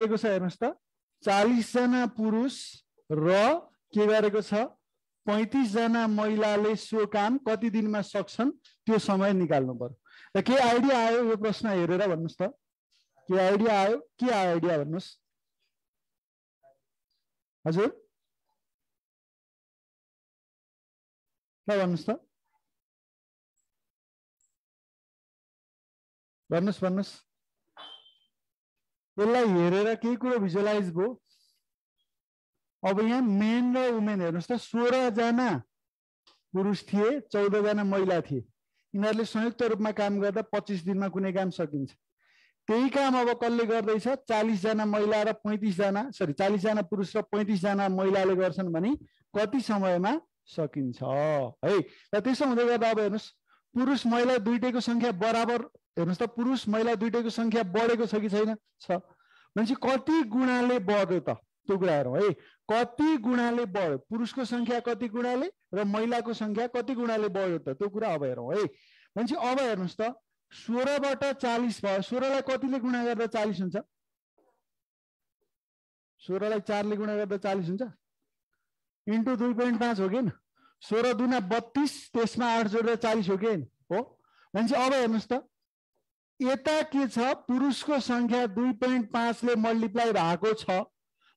दिएको छ हेर्नुस् त 40 जना पुरुष र के गरेको छ 35 जना महिलाले सो काम कति दिनमा सक्छन् त्यो समय निकाल्नु पर्यो। र के आइडिया आयो यो प्रश्न हेरेर भन्नुस् त के आइडिया आयो के आइडिया भन्नुस् हजुर के भन्नुस् त भन्नुस् भन्नुस् यसलाई हेरेर केही कुरो भिजुअलाइज भयो। अब यहाँ मेन र वुमेन हेर्नुस् त 16 जना पुरुष थिए 14 जना महिला थिए। यिनीहरूले संयुक्त रूपमा काम गर्दा 25 दिनमा कुनै काम सकिन्छ। त्यही काम अब कसले गर्दैछ 40 जना महिला र 35 जना 40 जना पुरुष र 35 जना महिलाले गर्छन् भने कति समयमा सकिन्छ है। र त्यसो हुँदै गर्दा अब हेर्नुस् पुरुष महिला दुईटैको संख्या बराबर हेर्नुस् त पुरुष महिला दुईटैको संख्या बढेको छ कि छैन छ भनेपछि कति गुणाले बढ्यो त त्यो कुरा हेरौँ है। कति गुणाले बढ्यो पुरुषको संख्या कति गुणाले र महिलाको संख्या कति गुणाले बढ्यो त त्यो कुरा अब हेरौँ है। भनेपछि अब हेर्नुस् त 16 बाट 40 भयो 16 लाई कतिले गुणा गर्दा 40 हुन्छ 16 लाई 4 ले गुणा गर्दा 40 हुन्छ इन्टु 2.5 हो कि हैन 16 दुना 32 त्यसमा 8 जोडेर 40 हो कि हैन हो। भनेपछि अब हेर्नुस् त यता के छ पुरुषको संख्या 2.5 ले मल्टिप्लाई भएको छ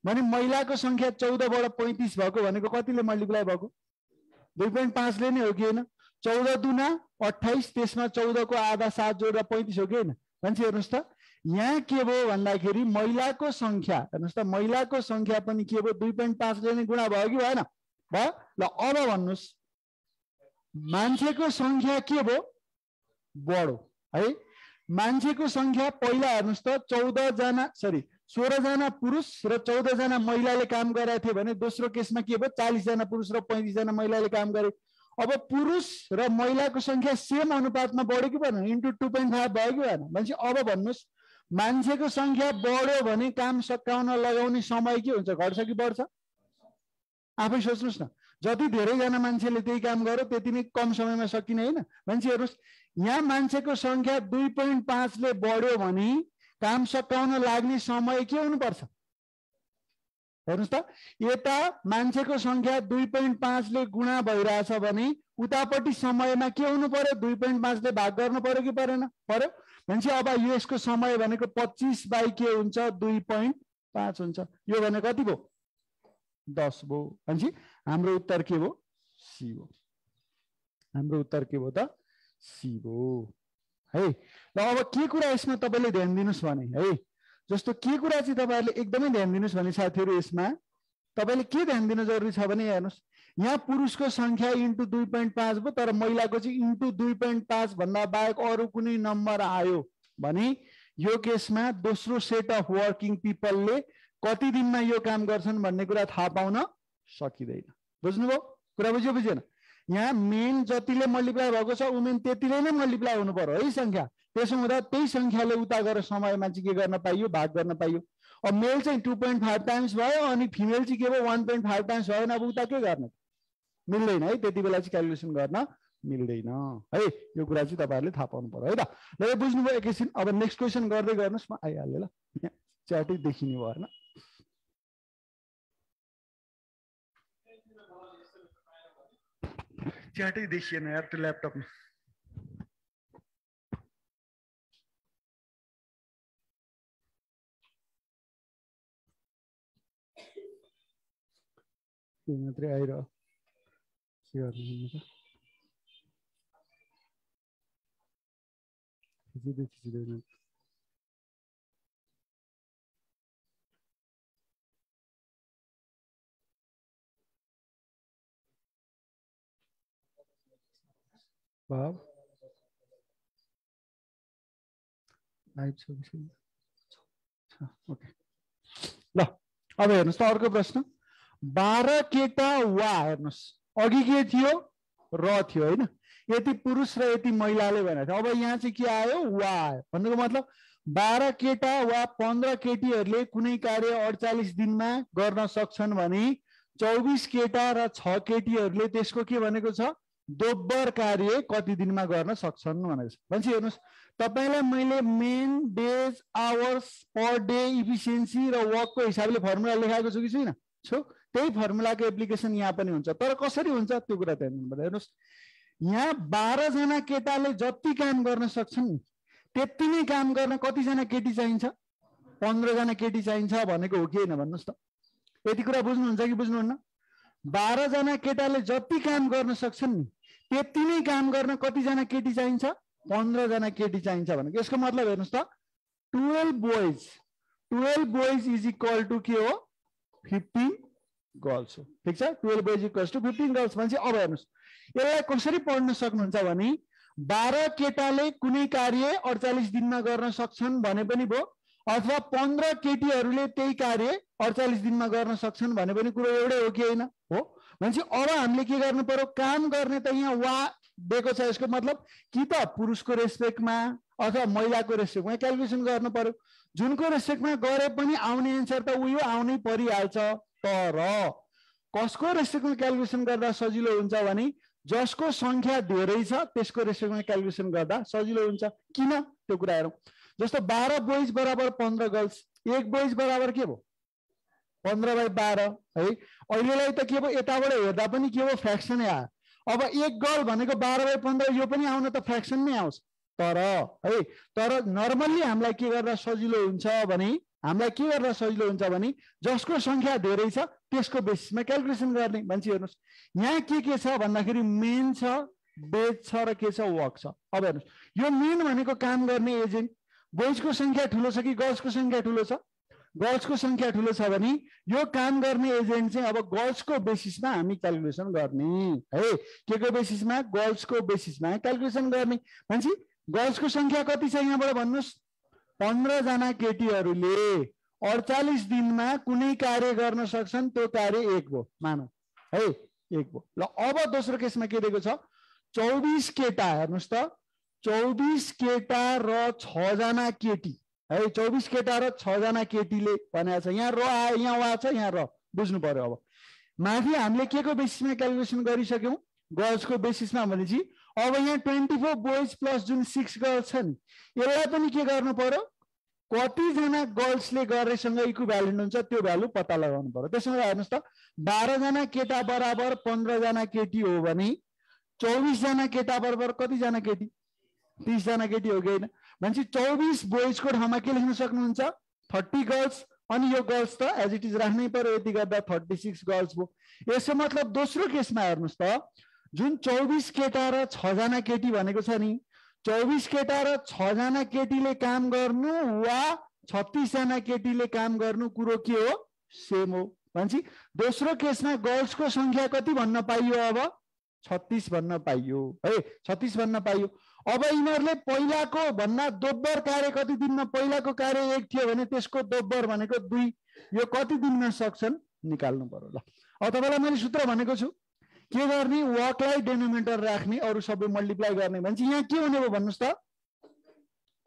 भने महिलाको संख्या 14 बाट 35 भएको भनेको कतिले मल्टिप्लाई भएको 2.5 ले नै हो कि हैन 14 दुना 28 त्यसमा 14 को आधा 7 जोडेर 35 हो कि हैन। भनेपछि हेर्नुस् त यहाँ के भयो भन्दाखेरि महिलाको संख्या हेर्नुस् त महिलाको संख्या पनि के भयो 2.5 ले नै गुणा भयो कि भएन भयो। ल अब भन्नुस् मान्छेको संख्या के भयो बढ्यो है। मान्छेको संख्या पहिला हेर्नुस् त 16 जना पुरुष र 14 जना महिलाले काम गरेका थिए भने दोस्रो केसमा के भयो 40 जना पुरुष र 35 जना महिलाले काम गरे। अब पुरुष र महिलाको संख्या सेम अनुपातमा बढ्यो कि भएन इन्टु 2.5 भयो कि भएन। भनेपछि अब भन्नुस् मान्छेको संख्या बढ्यो भने काम सकाउन लगाउने समय के हुन्छ घट्छ कि बढ्छ आफै सोच्नुस् न। जति धेरैजना मान्छेले त्यही काम गर्यो त्यति नै कम समयमा सकिने हैन। भनेपछि हेर्नुस् यहाँ मान्छेको संख्या 2.5 ले बढ्यो भने काम सकाउन लाग्ने समय के हुनुपर्छ हेर्नुस् त यता मान्छेको संख्या 2.5 ले गुणा भइरहेछ भने उतापट्टि समयमा के हुनु पर्यो 2.5 ले भाग गर्नु पर्यो कि परेन पर्यो। भनेपछि अब यसको समय भनेको 25 बाइ के हुन्छ 2.5 हुन्छ यो भने कति भयो 10 भयो। भनेपछि हाम्रो उत्तर के भयो सी भयो। हाम्रो उत्तर के भयो त सी भयो है। ल अब के कुरा यसमा तपाईले ध्यान दिनुस् भने है जस्तो के कुरा चाहिँ तपाईहरुले एकदमै ध्यान दिनुस् भने साथीहरु यसमा तपाईले के ध्यान दिन जरुरी छ भने हेर्नुस् यहाँ पुरुषको संख्या इन्टु 2.5 भयो तर महिलाको चाहिँ इन्टु 2.5 भन्दा बाहेक अरु कुनै नम्बर आयो भने यो केसमा दोस्रो सेट अफ वर्किङ पिपलले कति दिनमा यो काम गर्छन् भन्ने कुरा थाहा पाउन सकिदैन। बुझ्नुभयो कुरा बुझ्यो बुझेन। यहाँ मेन जतिले मल्टिप्लाई भएको छ वुमेन त्यतिले नै मल्टिप्लाई हुनु पर्यो है संख्या। त्यसो हुँदा त्यही संख्याले उता गरेर समयमा चाहिँ के गर्न पाइयो भाग गर्न पाइयो। अब मेल चाहिँ 2.5 टाइम्स भयो अनि फिमेल चाहिँ के भयो 1.5 टाइम्स भयो। अब उता के गर्ने मिल्दैन है त्यति बेला चाहिँ क्याल्कुलेसन गर्न मिल्दैन है। यो कुरा चाहिँ तपाईहरुले थाहा पाउनु पर्यो है त। ल बुझ्नुभयो एकैछिन। अब नेक्स्ट क्वेशन गर्दै गर्नुस् म आइहाल्यो ल च्याटै देखिने भएन। च्याटै देखिएन यार त्यो ल्यापटपमा। मात्रै आइरह्यो के गर्नु खिचिँदैन। भाव ओके ल अब हेर्नुस् त अर्को प्रश्न 12 केटा वा हेर्नुस् अघि के थियो र थियो हैन यति पुरुष र यति महिलाले भनेको थियो। अब यहाँ चाहिँ के आयो वा आयो भन्नुको मतलब 12 केटा वा 15 केटीहरूले कुनै कार्य 48 दिनमा गर्न सक्छन् भने 24 केटा र 6 केटीहरूले त्यसको के भनेको छ दोब्बर कार्य कति दिनमा गर्न सक्छन् भनेको छ। भनेपछि हेर्नुहोस् तपाईलाई मैले main days hours per day efficiency र वर्कको हिसाबले फर्मुला लेखाएको छु कि छैन? छु। त्यही फर्मुलाको एप्लिकेसन यहाँ पनि हुन्छ। तर कसरी हुन्छ त्यो कुरा ध्यान दिनुपर्छ। हेर्नुहोस् यहाँ 12 जना केटाले जति काम गर्न सक्छन् त्यति नै काम गर्न कतिजना केटी चाहिन्छ? 15 जना केटी चाहिन्छ भनेको हो कि होइन भन्नुहोस् त? यति कुरा बुझ्नुहुन्छ कि बुझ्नुहुन्न? 12 जना केटाले जति काम गर्न सक्छन् नि त्यति नै काम गर्न कतिजना केटी चाहिन्छ? 15 जना केटी चाहिन्छ भनेको। यसको मतलब हेर्नुहोस् त 12 boys इज इक्वल टु के हो? 15 गर्ल्स हो। ठिक छ? 12 boys इक्वल्स टु 15 गर्ल्स भनेपछि अब हेर्नुहोस् यसलाई कसरी पढ्न सक्नुहुन्छ भने 12 केटाले कुनै कार्य 48 दिनमा गर्न सक्छन् भने पनि भयो, अथवा 15 केटीहरूले त्यही कार्य 48 दिनमा गर्न सक्छन् भने पनि कुरो एउटै हो कि होइन? हो। भनेपछि अब हामीले के गर्नु पर्यो? काम गर्ने त यहाँ वा दिएको छ। यसको मतलब कि त पुरुषको रेस्पेक्टमा अथवा महिलाको रेस्पेक्टमा क्यालकुलेसन गर्नु पर्यो। जुनको रेस्पेक्टमा गरे पनि आउने एन्सर त उयो आउनै परिहाल्छ। तर कसको रेस्पेक्टमा क्यालकुलेसन गर्दा सजिलो हुन्छ भने जसको संख्या धेरै छ त्यसको रेस्पेक्टमा क्यालकुलेसन गर्दा सजिलो हुन्छ। किन? त्यो कुरा हेरौँ। जस्तो 12 बोइज बराबर 15 गर्ल्स, एक बोइज बराबर के भयो? 15/12 है। अहिलेलाई त के भयो? यताबाट हेर्दा पनि के भयो? फ्र्याक्सनै आयो। अब एक गर्ल भनेको 12/15 यो पनि आउन त फ्र्याक्सन नै आउँछ। तर नर्मल्ली हामीलाई के गर्दा सजिलो हुन्छ भने जसको संख्या धेरै छ त्यसको बेसिसमा क्यालकुलेसन गर्ने। मान्छे हेर्नुहोस् यहाँ के छ भन्दाखेरि मेन छ, बेज छ र के छ? वर्क छ। अब हेर्नुहोस् यो मेन भनेको काम गर्ने एजेन्ट, बोइजको संख्या ठुलो छ कि गर्ल्सको संख्या ठुलो छ? गर्ल्सको संख्या ठुलो छ भने यो काम गर्ने एजेन्ट चाहिँ अब गर्ल्सको बेसिसमा हामी क्यालकुलेसन गर्ने है। के को बेसिसमा? गर्ल्सको बेसिसमा क्यालकुलेसन गर्ने। भनेपछि गर्ल्सको संख्या कति छ यहाँबाट भन्नुहोस्? 15 जना केटीहरूले 48 दिनमा कुनै कार्य गर्न सक्छन्, त्यो कार्य एक भयो मानौ है, एक भयो। ल अब दोस्रो केसमा के दिएको छ? 24 केटा। हेर्नुहोस् त 24 केटा र 6 जना केटी है। 24 केटा र 6 जना केटीले भनेको छ। यहाँ र आयो, यहाँ वा छ, यहाँ र बुझ्नु पर्यो। अब माथि हामीले के को बेसिसमा क्यालकुलेसन गरिसक्यौँ? गर्ल्सको बेसिसमा। भनेपछि अब यहाँ 24 बोइज प्लस जुन 6 गर्ल्स छ नि यसलाई पनि के गर्नु पर्यो? कतिजना गर्ल्सले गरेसँग इक्विभ्यालेन्ट हुन्छ त्यो भ्यालु पत्ता लगाउनु पर्यो। त्यसो भए हेर्नुहोस् त 12 जना केटा बराबर 15 जना केटी हो भने 24 जना केटा बराबर कतिजना केटी? 30 जना केटी हो कि होइन? भनेपछि 24 बोइजको ठाउँमा के लेख्न सक्नुहुन्छ? 30 गर्ल्स। अनि यो गर्ल्स त एज इट इज राख्नै पर्यो। यति गर्दा 36 गर्ल्स भयो। यसको मतलब दोस्रो केसमा हेर्नुहोस् त जुन 24 केटा र 6 जना केटी भनेको छ नि 24 केटा र 6 जना केटीले काम गर्नु वा 36 जना केटीले काम गर्नु कुरो के हो? सेम हो। भनेपछि दोस्रो केसमा गर्ल्सको संख्या कति भन्न पाइयो? अब 36 भन्न पाइयो है। 36 भन्न पाइयो। अब यिनीहरूले पहिलाको भन्दा दोब्बर कार्य कति दिनमा? पहिलाको कार्य 1 थियो भने त्यसको दोब्बर भनेको 2। यो कति दिनमा सक्छन् निकाल्नु पर्यो। ल अब तपाईलाई मैले सूत्र भनेको छु के गर्ने? वर्कलाई डेनोमिनेटर राख्ने, अरु सबै मल्टिप्लाई गर्ने। भनेपछि यहाँ के हुने भयो भन्नुस् त?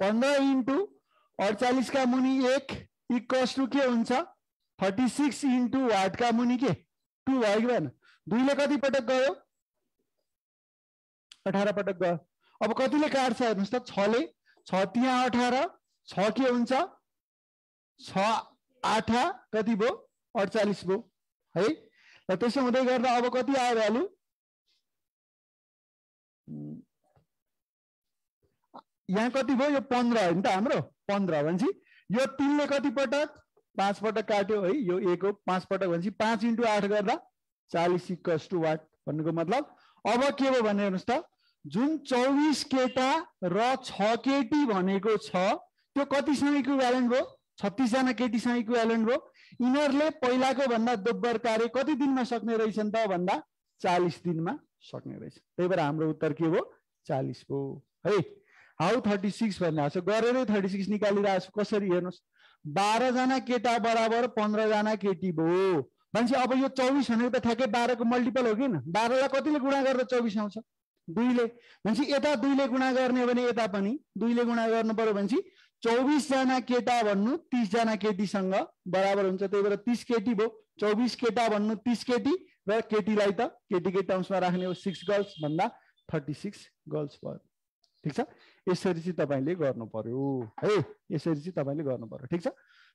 15 इन्टु 48 का मुनि 1 इक्वल्स टु के हुन्छ? 36 इन्टु वाट का मुनि के 2 भयो कि भएन? 2 ले कति पटक गयो? 18 पटक गयो। अब कतिले काट्छ हेर्नुस् त? 6 ले 6 त्यहाँ 18 6 के हुन्छ? 6 8 कति भयो? 48 भयो है। र त्यसो हुँदै गर्दा अब कति आयो भ्यालु? यहाँ कति भयो? यो 15 हो नि त हाम्रो 15। भनेपछि यो 3 ले कति पटक? 5 पटक काट्यो है। यो 1 हो 5 पटक। भनेपछि 5 इन्टु 8 गर्दा 40 इक्वल्स टु वाट भन्नुको मतलब अब के भयो भने हेर्नुस् त जुन 24 केटा र 6 केटी भनेको छ त्यो कतिसँग इक्विभ्यालेन्ट भयो? 36 जना केटीसँग इक्विभ्यालेन्ट भयो। यिनीहरूले पहिलाको भन्दा दोब्बर कार्य कति दिनमा सक्ने रहेछन् त भन्दा 40 दिनमा सक्ने रहेछ। त्यही भएर हाम्रो उत्तर के भयो? 40 भयो है। हाउ 36 भन्नुहुन्छ गरेरै 36 निकालिरहेको छु। कसरी हेर्नुस्? 12 जना केटा बराबर 15 जना केटी भयो। भनेपछि अब यो 24 भनेको त ठ्याक्कै 12 को मल्टिपल हो किन? 12 लाई कतिले गुणा गर्दा 24 आउँछ? 2 ले। भनेपछि यता 2 ले गुणा गर्ने भने यता पनि 2 ले गुणा गर्नु पर्यो। भनेपछि 24 जना केटा भन्नु 30 जना केटीसँग बराबर हुन्छ। त्यही भएर 30 केटी भयो। 24 केटा भन्नु 30 केटी र केटीलाई त केटीकै टर्म्समा राख्ने हो 6 गर्ल्स भन्दा 36 गर्ल्स भयो। ठिक छ, यसरी चाहिँ तपाईले गर्नु पर्यो है, यसरी चाहिँ तपाईले गर्नु पर्यो। ठिक छ,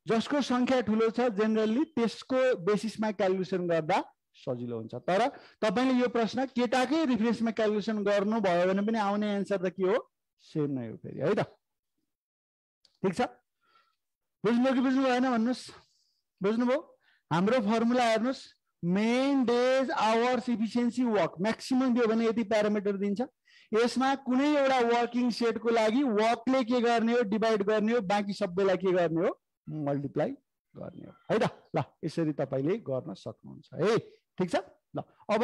जसको संख्या ठुलो छ जेनरली त्यसको बेसिसमा क्यालकुलेसन गर्दा सजिलो हुन्छ। तर तपाईले यो प्रश्न केटाकै रेफरेन्समा क्यालकुलेसन गर्नु भयो भने पनि आउने एन्सर त के हो, सेम नै हो फेरि है त। ठिक छ, बुझ्नुभयो कि बुझ्नु भएन भन्नुस्? बुझ्नुभयो? हाम्रो फर्मुला हेर्नुस्, main days hours efficiency work maximum दियो भने यति प्यारामिटर दिन्छ। यसमा कुनै एउटा वर्किङ सेटको लागि वर्कले के गर्ने हो, डिभाइड गर्ने हो, बाँकी सबैलाई के गर्ने हो, मल्टिप्लाई गर्ने हो है त। ल यसरी तपाईले गर्न सक्नुहुन्छ है। ठिक छ, ल अब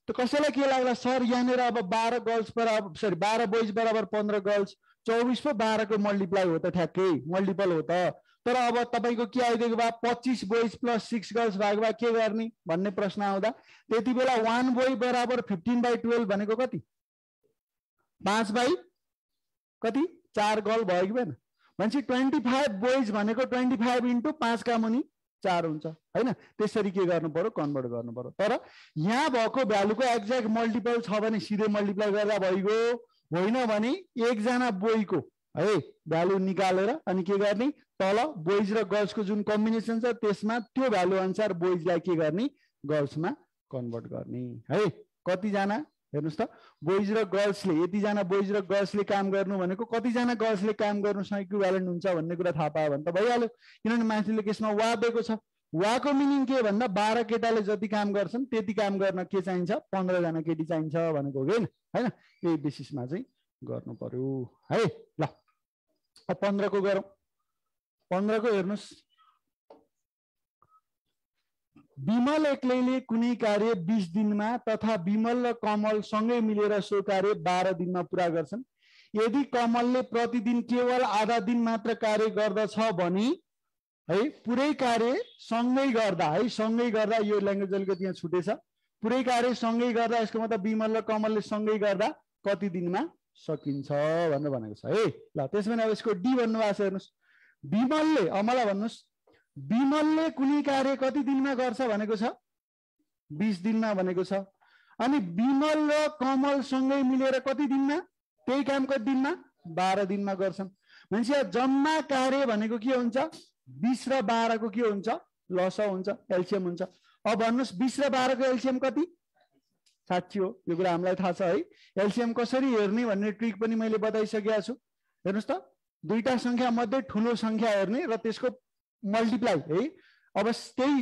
त कसैलाई के लाग्ला सर यहाँनिर अब 12 गर्ल्स बराबर 12 बोइज बराबर 15 गर्ल्स 24 पो 12 को मल्टिप्लाई हो त, ठ्याक्कै मल्टिपल हो त। तर अब तपाईको के आइदिएको बा 25 बोइज प्लस 6 गर्ल्स भएको बा के गर्ने भन्ने प्रश्न आउँदा त्यति बेला 1 बोय बराबर 15/12 भनेको कति, 5 बाई कति 4 गर्ल भयो कि भएन भनेपछि 25 बोइज भनेको 25 इन्टु 5 का मुनि 4 हुन्छ हैन। त्यसरी के गर्नु पर्यो, कन्भर्ट गर्नु पर्यो। तर यहाँ भएको भ्यालुको एक्ज्याक्ट मल्टिपल छ भने सिधै मल्टिप्लाई गर्दा भइगयो, होइन भने एकजना बोयको है भ्यालु निकालेर अनि के गर्ने, तल बोइज र गर्ल्सको जुन कम्बिनेसन छ त्यसमा त्यो भ्यालु अनुसार बोइजलाई के गर्ने, गर्ल्समा कन्भर्ट गर्ने है। कतिजना हेर्नुस् त बोइज र गर्ल्सले, यतिजना बोइज र गर्ल्सले काम गर्नु भनेको कतिजना गर्ल्सले काम गर्नुसँग इक्विभ्यालेन्ट हुन्छ भन्ने कुरा थाहा पायो भने त भइहाल्यो। किनभने मान्छेले केसमा वा दिएको छ, वाको मिनिङ के भन्दा 12 केटाले जति काम गर्छन् त्यति काम गर्न के चाहिन्छ, 15 जना केटी चाहिन्छ भनेको हो हैन। यही बेसिसमा चाहिँ गर्नु पर्यो है। ल अब 15 को गरौँ। 15 को हेर्नुस्, विमल एक्लैले कुनै कार्य 20 दिनमा तथा विमल र कमल सँगै मिलेर सो कार्य 12 दिनमा पुरा गर्छन्। यदि कमलले प्रतिदिन केवल आधा दिन मात्र कार्य गर्दछ भने है पुरै कार्य सँगै गर्दा है, सँगै गर्दा यो ल्याङ्ग्वेज अलिकति यहाँ छुटेछ, पुरै कार्य सँगै गर्दा यसको मतलब विमल र कमलले सँगै गर्दा कति दिनमा सकिन्छ भनेर भनेको छ है। ल त्यसमा अब यसको डी भन्नुभएको छ हेर्नुस्, विमलले मलाई भन्नुस् विमलले कुनै कार्य कति दिनमा गर्छ भनेको छ, 20 दिनमा भनेको छ। अनि विमल र कमल सँगै मिलेर कति दिनमा, त्यही काम कति दिनमा, 12 दिनमा गर्छन्। भनेपछि जम्मा कार्य भनेको के हुन्छ, 20 र 12 को के हुन्छ, लसा हुन्छ, एलसीएम हुन्छ। अब भन्नुस् 20 र 12 को एलसीएम कति, 60 हो। यो कुरा हामीलाई थाहा छ है। एलसीएम कसरी हेर्ने भन्ने ट्रिक पनि मैले बताइसकेको छु। हेर्नुस् त दुईटा संख्या मध्ये ठुलो संख्या हेर्ने र त्यसको मल्टिप्लाई है। अब त्यही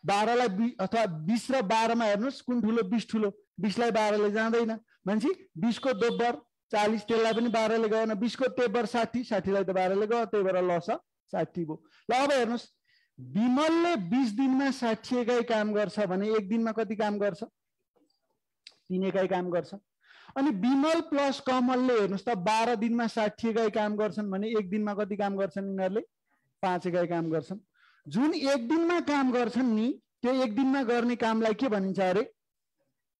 12 लाई अथवा 20 र 12 मा हेर्नुस् कुन ठुलो, 20 ठुलो, 20 लाई 12 ले जाँदैन भनेपछि 20 को दोब्बर 40 त्यसलाई पनि 12 ले गएन, 20 को तेब्बर 60, 60 लाई त 12 ले गयो, त्यही भएर लस 60 भयो। ल अब हेर्नुस् विमलले 20 दिनमा 60 एकाइ काम गर्छ भने एक दिनमा कति काम गर्छ, 3 एकाइ काम गर्छ। अनि विमल प्लस कमलले हेर्नुस् त 12 दिनमा 60 एकाइ काम गर्छन् भने एक दिनमा कति काम गर्छन्, यिनीहरूले 5 एकाइ काम गर्छन्। जुन एक दिनमा काम गर्छन् नि त्यो एक दिनमा गर्ने कामलाई के भनिन्छ अरे,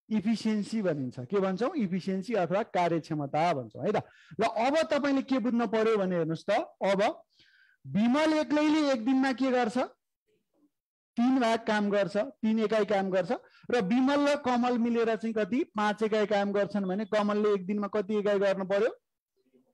इफिसिएन्सी भनिन्छ। के भन्छौँ, इफिसिएन्सी अथवा कार्यक्षमता भन्छौँ है त। ल अब तपाईले के बुझ्न पर्यो भने हेर्नुस् त अब विमल एक्लैले एक दिनमा के गर्छ, 3 भाग काम गर्छ, 3 एकाइ काम गर्छ। र विमल र कमल मिलेर चाहिँ कति 5 एकाइ काम गर्छन् भने कमलले एक दिनमा कति एकाइ गर्नु पर्यो,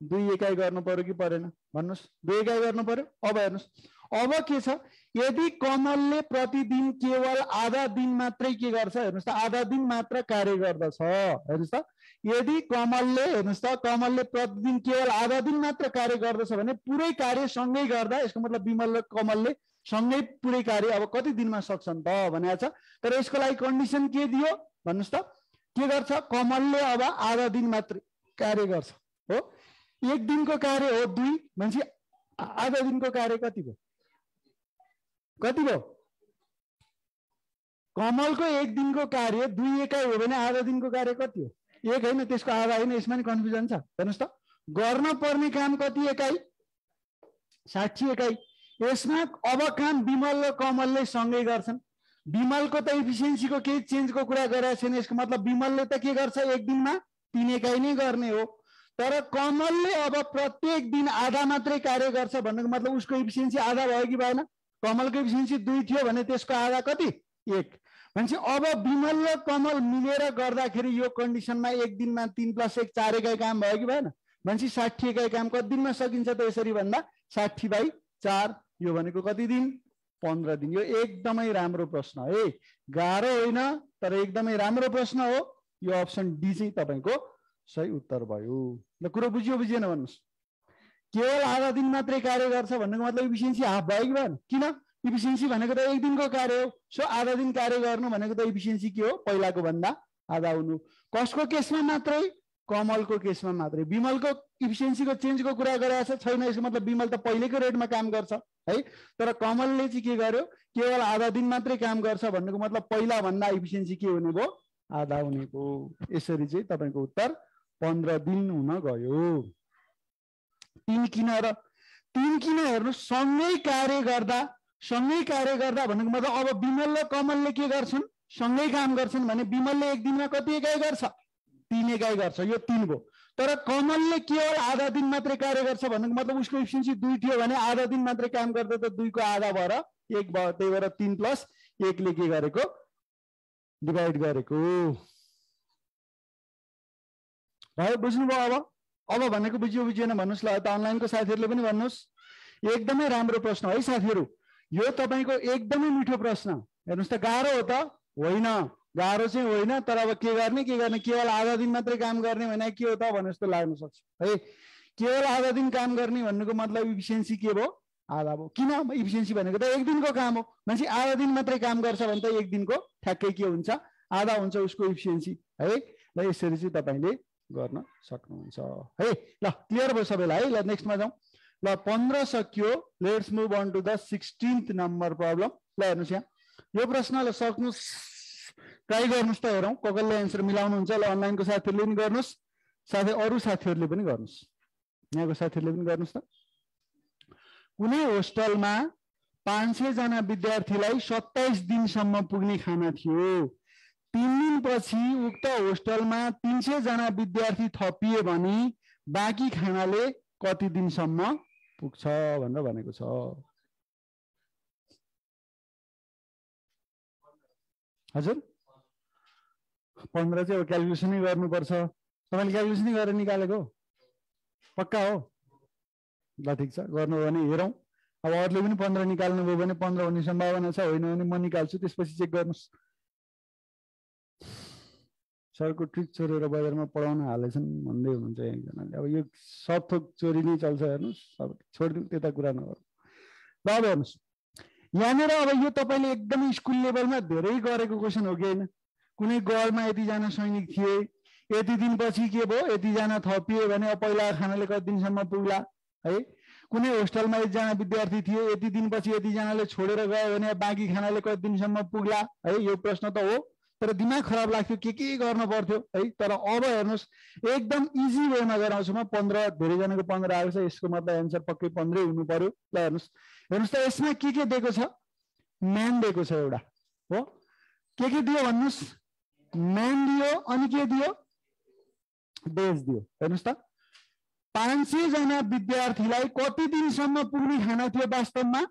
2 एकाइ गर्नु पर्यो कि परेन भन्नुस्, 2 एकाइ गर्नु पर्यो। अब हेर्नुस् अब के छ, यदि कमलले प्रतिदिन केवल आधा दिन मात्रै के गर्छ, हेर्नुस् त आधा दिन मात्र कार्य गर्दछ। हेर्नुस् त यदि कमलले हेर्नुस् त कमलले प्रतिदिन केवल आधा दिन मात्र कार्य गर्दछ भने पुरै कार्य सँगै गर्दा यसको मतलब विमल र कमलले सँगै पुरै कार्य अब कति दिनमा सक्छन् त भनेको छ। तर यसको लागि कन्डिसन के दियो भन्नुस् त, के गर्छ, कमलले अब आधा दिन मात्र कार्य गर्छ हो, एक दिनको कार्य हो 2 भनेपछि आधा दिनको कार्य कति भयो, कति भयो, कमलको एक दिनको कार्य 2 एकाइ हो भने आधा दिनको कार्य कति हो, 1 होइन, त्यसको आधा होइन। यसमा नि कन्फ्युजन छ। हेर्नुस् त गर्न पर्ने काम कति एकाइ, 60 एकाइ। यसमा अब काम विमल र कमलले सँगै गर्छन्। विमलको त इफिसिएन्सीको केही चेन्जको कुरा गरेको छैन, यसको मतलब विमलले त के गर्छ, एक दिनमा 3 एकाइ नै गर्ने हो। तर कमलले अब प्रत्येक दिन आधा मात्रै कार्य गर्छ भन्नुको मतलब उसको इफिसिएन्सी आधा भयो कि भएन, कमलको इफिसिएन्सी 2 थियो भने त्यसको आधा कति, 1 भनेपछि अब विमल र कमल मिलेर गर्दाखेरि यो कन्डिसनमा एक दिनमा 3 + 1 4 एकाइ काम भयो कि भएन? भनेपछि 60 एकाइ काम कति दिनमा सकिन्छ त? यसरी भन्दा 60/4 यो भनेको कति दिन? 15 दिन। यो एकदमै राम्रो प्रश्न है, गाह्रो होइन तर एकदमै राम्रो प्रश्न हो। यो अप्सन डी चाहिँ तपाईको सही उत्तर भयो। ल कुरो बुझियो बुझिएन भन्नुस्? केवल आधा दिन मात्रै कार्य गर्छ भन्नुको मतलब इफिसियन्सी हाफ भयो कि भएन? किन? इफिसियन्सी भनेको त एक दिनको कार्य हो। सो आधा दिन कार्य गर्नु भनेको त इफिसियन्सी के हो? पहिलाको भन्दा आधा हुनु। कसको केसमा मात्रै? कमलको केसमा मात्रै। विमलको इफिसियन्सीको चेन्जको कुरा गरेको छैन। यसको मतलब विमल त पहिलेको रेटमा काम गर्छ है, तर कमलले चाहिँ के गर्यो? केवल आधा दिन मात्रै काम गर्छ भन्नुको मतलब पहिला भन्दा इफिसियन्सी के हुने भयो? आधा हुने भयो। यसरी चाहिँ तपाईको उत्तर 15 दिन हुन गयो। 3 किन र 3 किन हेर्नु, सँगै कार्य गर्दा भनेको मतलब अब विमल र कमलले के गर्छन्? सँगै काम गर्छन् भने विमलले एक दिनमा कति एकाइ गर्छ? 3 एकाइ गर्छ। यो 3 भयो। तर कमलले केवल आधा दिन मात्रै कार्य गर्छ भन्नुको मतलब उसको इफिसियन्सी 2 थियो भने आधा दिन मात्रै काम गर्दा त 2 को आधा भएर 1 भयो। त्यही भएर 3 + 1 ले के गरेको? डिभाइड गरेको भयो। बुझ्नुभयो? अब भनेको बुझियो बुझिएन भन्नुस्? ल त अनलाइनको साथीहरूले पनि भन्नुस्। एकदमै राम्रो प्रश्न है साथीहरू, यो तपाईको एकदमै मिठो प्रश्न। हेर्नुस् त, गाह्रो हो त होइन? गाह्रो चाहिँ होइन, तर अब के गर्ने केवल आधा दिन मात्रै काम गर्ने भने के हो त भने जस्तो लाग्न सक्छ है। केवल आधा दिन काम गर्ने भन्नुको मतलब इफिसियन्सी के भयो? आधा भयो। किन? इफिसियन्सी भनेको त एक दिनको काम हो। मान्छे आधा दिन मात्रै काम गर्छ भने त एक दिनको ठ्याक्कै के हुन्छ? आधा हुन्छ उसको इफिसियन्सी है। ल यसरी चाहिँ तपाईले गर्न सक्नुहुन्छ है। ल क्लियर भयो सबैलाई है? ल नेक्स्टमा जाउँ। ल 15 सक्यो। Let's move on to the 16th number problem. ल हेर्नुस् यहाँ यो प्रश्नलाई सक्नुस्, ट्राई गर्नुस् त, हेरौँ कसले एन्सर मिलाउनुहुन्छ। ल अनलाइनको साथीहरूले पनि गर्नुस्, साथै अरू साथीहरूले पनि गर्नुस्, यहाँको साथीहरूले पनि गर्नुस् त। कुनै होस्टलमा 500 जना विद्यार्थीलाई 27 दिनसम्म पुग्ने खाना थियो। 3 दिनपछि उक्त होस्टलमा 300 जना विद्यार्थी थपिए भने बाँकी खानाले कति दिनसम्म पुग्छ भनेर भनेको छ। हजुर 15 चाहिँ अब क्यालकुलेसनै गर्नुपर्छ। तपाईँले क्यालकुलेसनै गरेर निकालेको पक्का हो? ल ठिक छ, गर्नु हो भने हेरौँ। अब अरूले पनि 15 निकाल्नुभयो भने 15 हुने सम्भावना छ, होइन भने म निकाल्छु, त्यसपछि चेक गर्नुहोस्। सरको ट्रिक चोरेर बजारमा पढाउन हालेछन् भन्दै हुनुहुन्छ एकजनाले। अब यो सब थोक चोरी नै चल्छ, हेर्नुहोस्। अब छोडिदिउँ, त्यता कुरा नगरौँ। ल अब हेर्नुहोस् यहाँनिर, अब यो तपाईँले एकदमै स्कुल लेभलमा धेरै गरेको क्वेसन हो कि होइन? कुनै गढमा यतिजना सैनिक थिए, यति दिनपछि के भयो? यतिजना थपिए भने पहिला खानाले कति दिनसम्म पुग्ला है? कुनै होस्टलमा 1 जना विद्यार्थी थिए, यति दिनपछि यतिजनाले छोडेर गयो भने बाँकी खानाले कति दिनसम्म पुग्ला है? यो प्रश्न त हो, तर दिमाग खराब लाग्थ्यो, के गर्न पर्थ्यो है। तर अब हेर्नुहोस् एकदम इजी वेमा गराउँछु म। 15 धेरैजनाको 15 आएको छ, यसको मतलब एन्सर पक्कै 15 हुनु पर्यो। ल हेर्नुहोस् त, यसमा के दिएको छ? म्यान दिएको छ एउटा हो। के दियो भन्नुहोस्? म्यान दियो, अनि के दियो? डेज दियो। हेर्नुहोस् त, 500 जना विद्यार्थीलाई कति दिनसम्म पुग्ने खाना थियो? वास्तवमा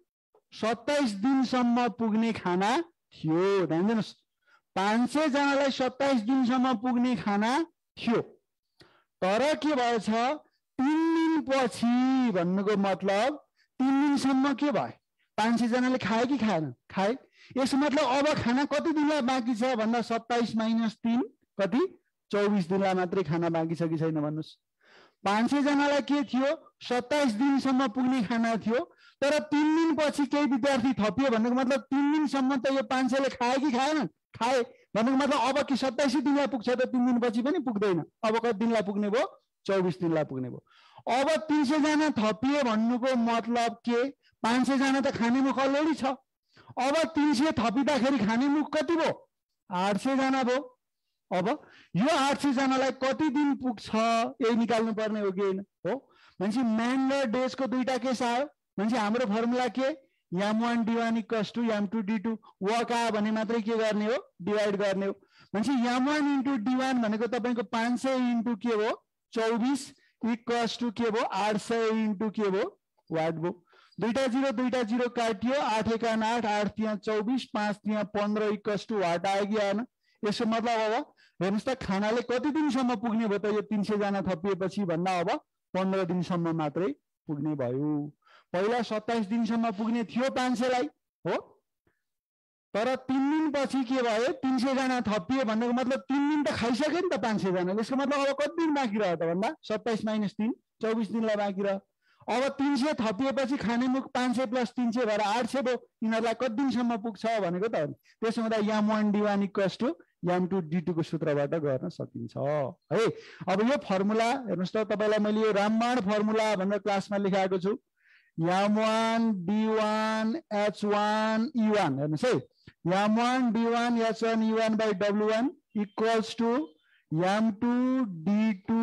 27 दिनसम्म पुग्ने खाना थियो। ध्यान दिनुहोस्, 500 जनालाई 27 दिनसम्म पुग्ने खाना थियो। तर के भएछ? 3 दिनपछि भन्नुको मतलब 3 दिनसम्म के भयो? 500 जनाले खाए कि खाएन? खाए। यसको मतलब अब खाना कति दिनलाई बाँकी छ भन्दा 27 - 3 कति? 24 दिनलाई मात्रै खाना बाँकी छ कि छैन भन्नुहोस्। 500 जनालाई के थियो? 27 दिनसम्म पुग्ने खाना थियो। तर 3 दिनपछि केही विद्यार्थी थपियो भन्नुको मतलब 3 दिनसम्म त यो 500 ले खाए कि खाएन? खाए। भन्नुको मतलब अब कि 27 दिनलाई पुग्छ त 3 दिनपछि पनि पुग्दैन। अब कति दिनलाई पुग्ने भयो? 24 दिनलाई पुग्ने भयो। अब 300 जना थपिए भन्नुको मतलब के? 500 जना त खानेमुख अलरेडी छ। अब 300 थपिँदाखेरि खानेमुख कति भयो? 800 जना भयो। अब यो 800 जनालाई कति दिन पुग्छ यही निकाल्नु पर्ने हो कि होइन? हो। भनेपछि म्यान र डेजको दुईटा केस आयो। भनेपछि हाम्रो फर्मुला के? m1 d1 = m2 d2। Walk आयो भने मात्रै के गर्ने हो? डिभाइड गर्ने हो। भनेपछि m1 * d1 भनेको तपाईँको 500 * के भयो? 24 = के भयो? 800 * के भयो? वाट भयो। दुईटा जिरो काटियो 8 × 8 8 × 24 5 × 15 इक्वल्स टु वाट आयो कि आएन यसो मतलब अब हेर्नुस् त खानाले कति दिनसम्म पुग्ने भयो त यो 300 जना थपिएपछि भन्दा अब 15 दिनसम्म मात्रै पुग्ने भयो पहिला 27 दिनसम्म पुग्ने थियो 500 लाई हो तर 3 दिनपछि के भयो 300 जना थपिए भन्नुको मतलब 3 दिन त खाइसक्यो नि त 500 जना यसको मतलब अब कति दिन बाँकी रह्यो त भन्दा 27 - 3 24 दिनलाई बाँकी रह्यो अब 300 थपिएपछि खाने मुख 500 + 300 भएर 800 भयो यिनीहरूलाई कति दिनसम्म पुग्छ भनेको त हो त्यसो हुँदा m1 d1 = m2 d2 को सूत्रबाट गर्न सकिन्छ है अब यो फर्मुला हेर्नुस् त तपाईलाई मैले यो रामबाण फर्मुला भनेर क्लासमा लेखाएको छु m1 d1 h1 e1 हेर्नुस् है m1 d1 h1 e1 / w1 = m2 d2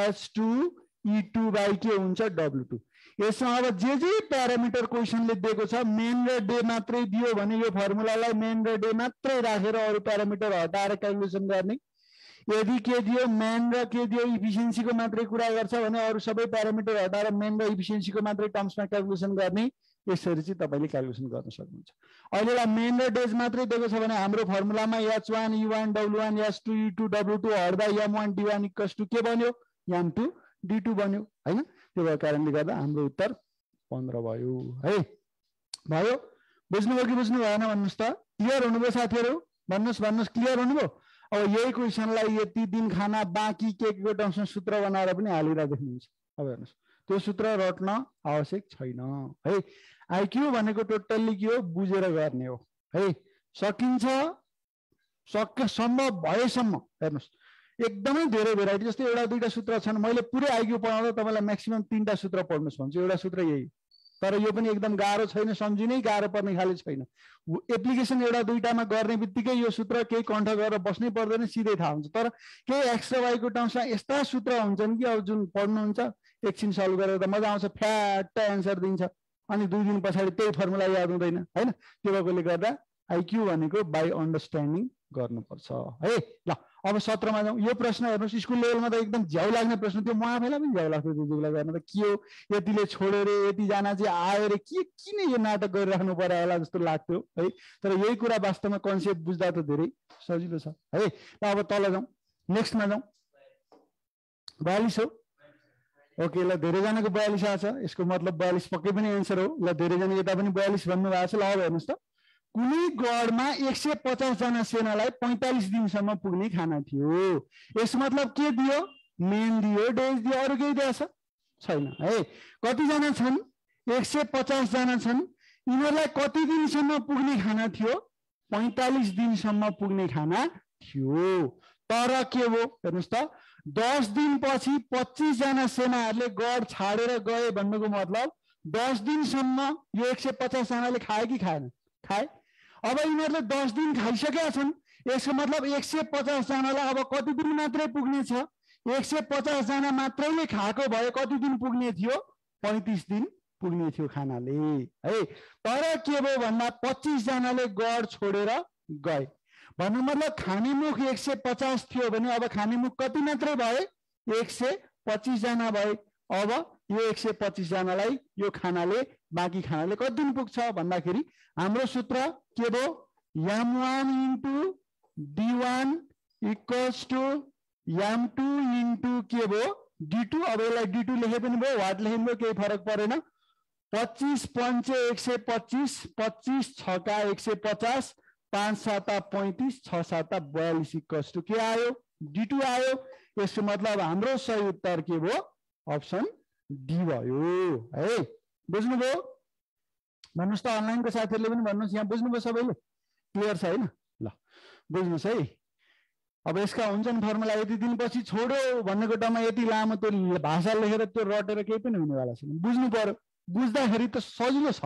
h2 e2 / के हुन्छ w2 यसमा अब जे प्यारामिटर क्वेशनले दिएको छ मेन र डे मात्रै दियो भने यो फर्मुलालाई मेन र डे मात्रै राखेर अरु प्यारामिटर हटाएर क्याल्कुलेसन गर्ने यदि के दियो मेन र के दियो इफिसिएन्सीको मात्रै कुरा गर्छ भने अरु सबै प्यारामिटर हटाएर मेन र इफिसिएन्सीको मात्रै टर्म्समा क्याल्कुलेसन गर्ने यसरी चाहिँ तपाईले क्याल्कुलेसन गर्न सक्नुहुन्छ अहिलेलाई मेन र डेज मात्रै दिएको छ भने हाम्रो फर्मुलामा h1 e1 w1 h2 e2 w2 हट्दा m1 d1 = के बन्यो m2 d2 बन्यो हैन त्यो भएको कारणले गर्दा हाम्रो उत्तर 15 भयो है भयो बुझ्नुभयो कि बुझ्नु भएन भन्नुस् त क्लियर हुनुभयो साथीहरु भन्नुस् क्लियर हुनुभयो अब यही क्वेशनलाई यति दिन खाना बाँकी के टर्म्समा सूत्र बनाएर पनि हालिरा देख्नुहुन्छ अब हेर्नुस् त्यो सूत्र रट्न आवश्यक छैन है आईक्यू भनेको टोटल्ली के हो बुझेर गर्ने हो है सकिन्छ सक्य सम्भव भएसम्म हेर्नुस् एकदमै धेरै भेराइटी जस्तै एउटा दुईटा सूत्र छन् मैले पुरै आईक्यू पढाउँदा तपाईलाई म्याक्सिमम 3टा सूत्र पढ्नुस् भन्छु एउटा सूत्र यही तर यो पनि एकदम गाह्रो छैन सम्झिनै गाह्रो पर्ने खाले छैन एप्लिकेसन एउटा दुईटामा गर्ने बित्तिकै यो सूत्र केही कण्ठ गरेर बस्नै पर्दैन सिधै थाहा हुन्छ तर केही एक्स र वाई को टर्म्समा यस्ता सूत्र हुन्छन् कि अब जुन पढ्नुहुन्छ एकछिन सल्भ गरेर त मजा आउँछ फ्याट एन्सर दिन्छ अनि 2 दिन पछाडी त्यही फर्मुला याद हुँदैन हैन त्यो भएकोले गर्दा आईक्यू भनेको बाइ अन्डरस्ट्यान्डिङ गर्नुपर्छ है ल अब 17 मा जाउँ यो प्रश्न हेर्नुस् स्कुल लेभलमा त एकदम झ्याउ लाग्ने प्रश्न थियो म आफैलाई पनि झ्याउ लाग्थ्यो दिदीलाई गर्न त के हो यतिले छोड्यो रे यति जना चाहिँ आयो रे किन यो नाटक गरिराख्नु पर्यो होला जस्तो लाग्थ्यो है तर यही कुरा वास्तवमा कन्सेप्ट बुझ्दा त धेरै सजिलो छ है ल अब तल जाउँ नेक्स्टमा जाउँ 42 हो ओके ल धेरै जनाको 42 आछ यसको मतलब 42 पक्कै पनि आन्सर हो ल धेरै जना यता पनि 42 भन्नु भएको छ ल अब हेर्नुस् त कुनै गढमा 150 जना सेनालाई 45 दिनसम्म पुग्ने खाना थियो यस मतलब के दियो मेन दियो डेज दियो अरु केही दिएछ छैन है कति जना छन् 150 जना छन् यिनीहरूलाई कति दिनसम्म पुग्ने खाना थियो 45 दिनसम्म पुग्ने खाना थियो तर के हो हेर्नुस् त 10 दिनपछि 25 जना सेनाहरूले गढ छाडेर गए भन्नुको मतलब 10 दिनसम्म यो 150 जनाले खाए कि खाएन खाए अब यिनीहरूले 10 दिन खाइसकेका छन् यसको मतलब 150 जनालाई अब कति दिन मात्रै पुग्ने छ 150 जना मात्रैले खाएको भए कति दिन पुग्ने थियो 35 दिन पुग्ने थियो खानाले है तर के भयो भन्दा 25 जनाले गढ छोडेर गए भन्नु मतलब खानेमुख 150 थियो भने अब खानेमुख कति मात्रै भए 125 जना भए अब यो 125 जनालाई यो खानाले बाँकी खानाले कति दिन पुग्छ भन्दाखेरि हाम्रो सूत्र के भयो m1 * d1 = m2 * के भयो d2 अब यसलाई d2 लेखे पनि भयो वाट लेखे पनि भयो केही फरक परेन 25 × 5 = 125 25 × 6 = 150 5 × 7 = 35 6 × 7 = 42 = के आयो d2 आयो यसको मतलब हाम्रो सही उत्तर के भयो अप्सन डी भयो है बुझ्नुभयो भन्नुस् त अनलाइनको साथीहरुले पनि भन्नुस् यहाँ बुझ्नुभयो सबैले क्लियर छ हैन ल बुझ्नुस् है अब यसका हुन्छन् फर्मुला यति दिनपछि छोड्यो भन्नेको टमा यति लामो त्यो भाषा लेखेर त्यो रटेर केही पनि हुनेवाला छैन बुझ्नु पर्यो बुझ्दाखेरि त सजिलो छ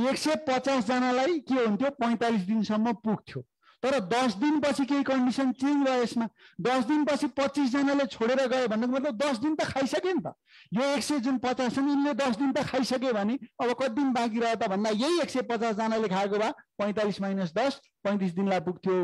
150 जनालाई के हुन्थ्यो 45 दिनसम्म पुग्थ्यो तर 10 दिनपछि केही कन्डिसन चेन्ज भयो यसमा 10 दिनपछि 25 जनाले छोडेर गए भन्नुको मतलब 10 दिन त खाइसके नि त यो 100 जुन 50 छन् यिनले 10 दिन त खाइसके भने अब कति दिन बाँकी रह्यो त भन्दा यही 150 जनाले खाएको भए 45 - 10 35 दिनलाई पुग्थ्यो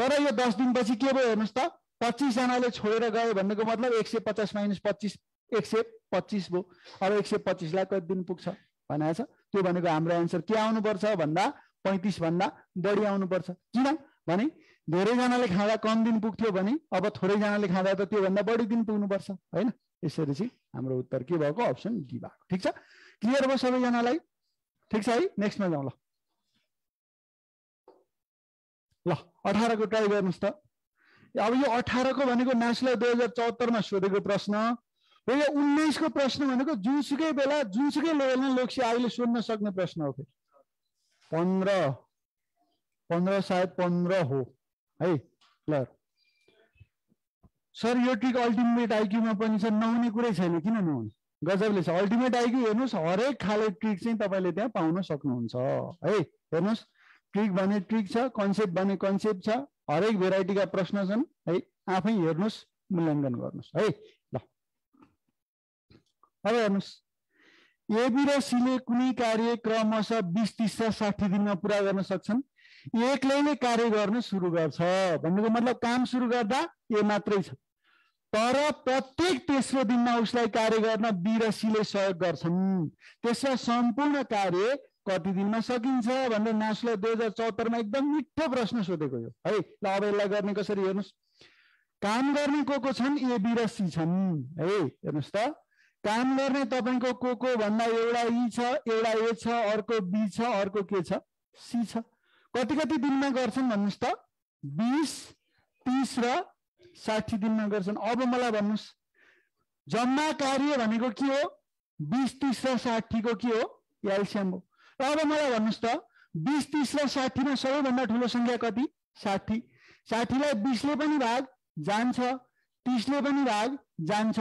तर यो 10 दिनपछि के भयो हेर्नुस् त 25 जनाले छोडेर गए भन्नुको मतलब 150 - 25 125 भयो अब 125 लाई कति दिन पुग्छ भनेको छ। त्यो भनेको हाम्रो एन्सर के आउनुपर्छ भन्दा 35 भन्दा बढी आउनुपर्छ। किन भने धेरैजनाले खाँदा कम दिन पुग्थ्यो भने अब थोरैजनाले खाँदा त त्योभन्दा बढी दिन पुग्नुपर्छ होइन। यसरी चाहिँ हाम्रो उत्तर के भएको अप्सन डी भएको। ठिक छ, क्लियर भयो सबैजनालाई? ठिक छ है, नेक्स्टमा जाउँ। ल 18 को ट्राई गर्नुहोस् त। अब यो 18 को भनेको नेसनल 2074 मा सोधेको प्रश्न हो। यो 19 को प्रश्न भनेको जुनसुकै बेला जुनसुकै लेभलमा लोकसे आयोगले सोध्न सक्ने प्रश्न हो। फेरि 15 सायद 15 हो है। ल सर यो ट्रिक अल्टिमेट आइक्यूमा पनि छ, नहुने कुरै छैन। किन नहुने? गजबले छ। अल्टिमेट आइक्यू हेर्नुहोस्, हरेक खाले ट्रिक चाहिँ तपाईँले त्यहाँ पाउन सक्नुहुन्छ है। हेर्नुहोस्, ट्रिक भने ट्रिक छ, कन्सेप्ट भने कन्सेप्ट छ, हरेक भेराइटीका प्रश्न छन् है। आफै हेर्नुहोस्, मूल्याङ्कन गर्नुहोस् है। ल अब हेर्नुहोस्, एबी र सीले कुनै कार्य क्रमशः 20, 30 र 60 दिनमा पुरा गर्न सक्छन्। एक्लैले कार्य गर्न सुरु गर्छ भन्नुको मतलब काम सुरु गर्दा ए मात्रै छ, तर प्रत्येक तेस्रो दिनमा उसलाई कार्य गर्न बी र सीले सहयोग गर्छन्। त्यसमा सम्पूर्ण कार्य कति दिनमा सकिन्छ भनेर नेसनल 2074 मा एकदम मिठो प्रश्न सोधेको यो है। ल अब यसलाई गर्ने कसरी हेर्नुहोस्। काम गर्ने को छन्? ए बी र सी छन् है। हेर्नुहोस् त, काम गर्ने तपाईँको को भन्दा एउटा ई छ, एउटा ए छ, अर्को बी छ, अर्को के छ? सी छ। कति कति दिनमा गर्छन् भन्नुहोस् त? 20, 30 र 60 दिनमा गर्छन्। अब मलाई भन्नुहोस्, जम्मा कार्य भनेको के हो? 20, 30 र 60 को के हो? एलसीएम हो। र अब मलाई भन्नुहोस् त, 20, 30 र 60 मा सबैभन्दा ठुलो संख्या कति? 60। 60 लाई 20 ले पनि भाग जान्छ, 30 ले पनि भाग जान्छ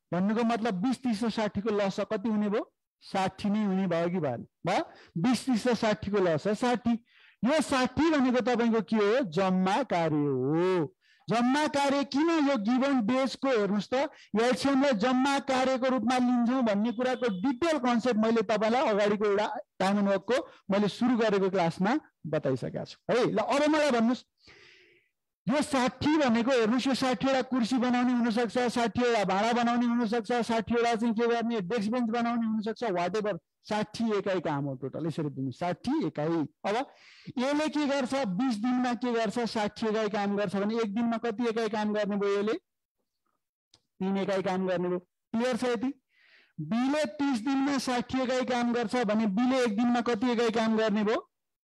भन्नुको मतलब 20, 30 र 60 को लस कति हुने भयो? 60 नै हुने भयो कि भएन? भयो। 20, 30 र 60 को लस 60। यो 60 भनेको तपाईँको के हो? जम्मा कार्य हो। जम्मा कार्य किन यो गिवन डेजको हेर्नुहोस् त एलसीएमलाई जम्मा कार्यको रूपमा लिन्छौँ भन्ने कुराको डिटेल कन्सेप्ट मैले तपाईँलाई अगाडिको एउटा डायमन्ड वर्कको मैले सुरु गरेको क्लासमा बताइसकेको छु है। ल अब मलाई भन्नुहोस्, यो 60 भनेको हेर्नुहोस्, यो 60 वटा कुर्सी बनाउने हुनसक्छ, 60 वटा भाँडा बनाउने हुनसक्छ, 60 वटा चाहिँ के गर्ने डेस्क बेन्च बनाउने हुनसक्छ, वाट एभर। 60 एकाइ काम हो टोटल। यसरी बुझ्नु, 60 एकाइ। अब यसले के गर्छ? 20 दिनमा के गर्छ? 60 एकाइ काम गर्छ भने एक दिनमा कति एकाइ काम गर्ने भयो? यसले 3 एकाइ काम गर्ने भयो। क्लियर छ यति? बीले 30 दिनमा 60 एकाइ काम गर्छ भने बीले एक दिनमा कति एकाइ काम गर्ने भयो?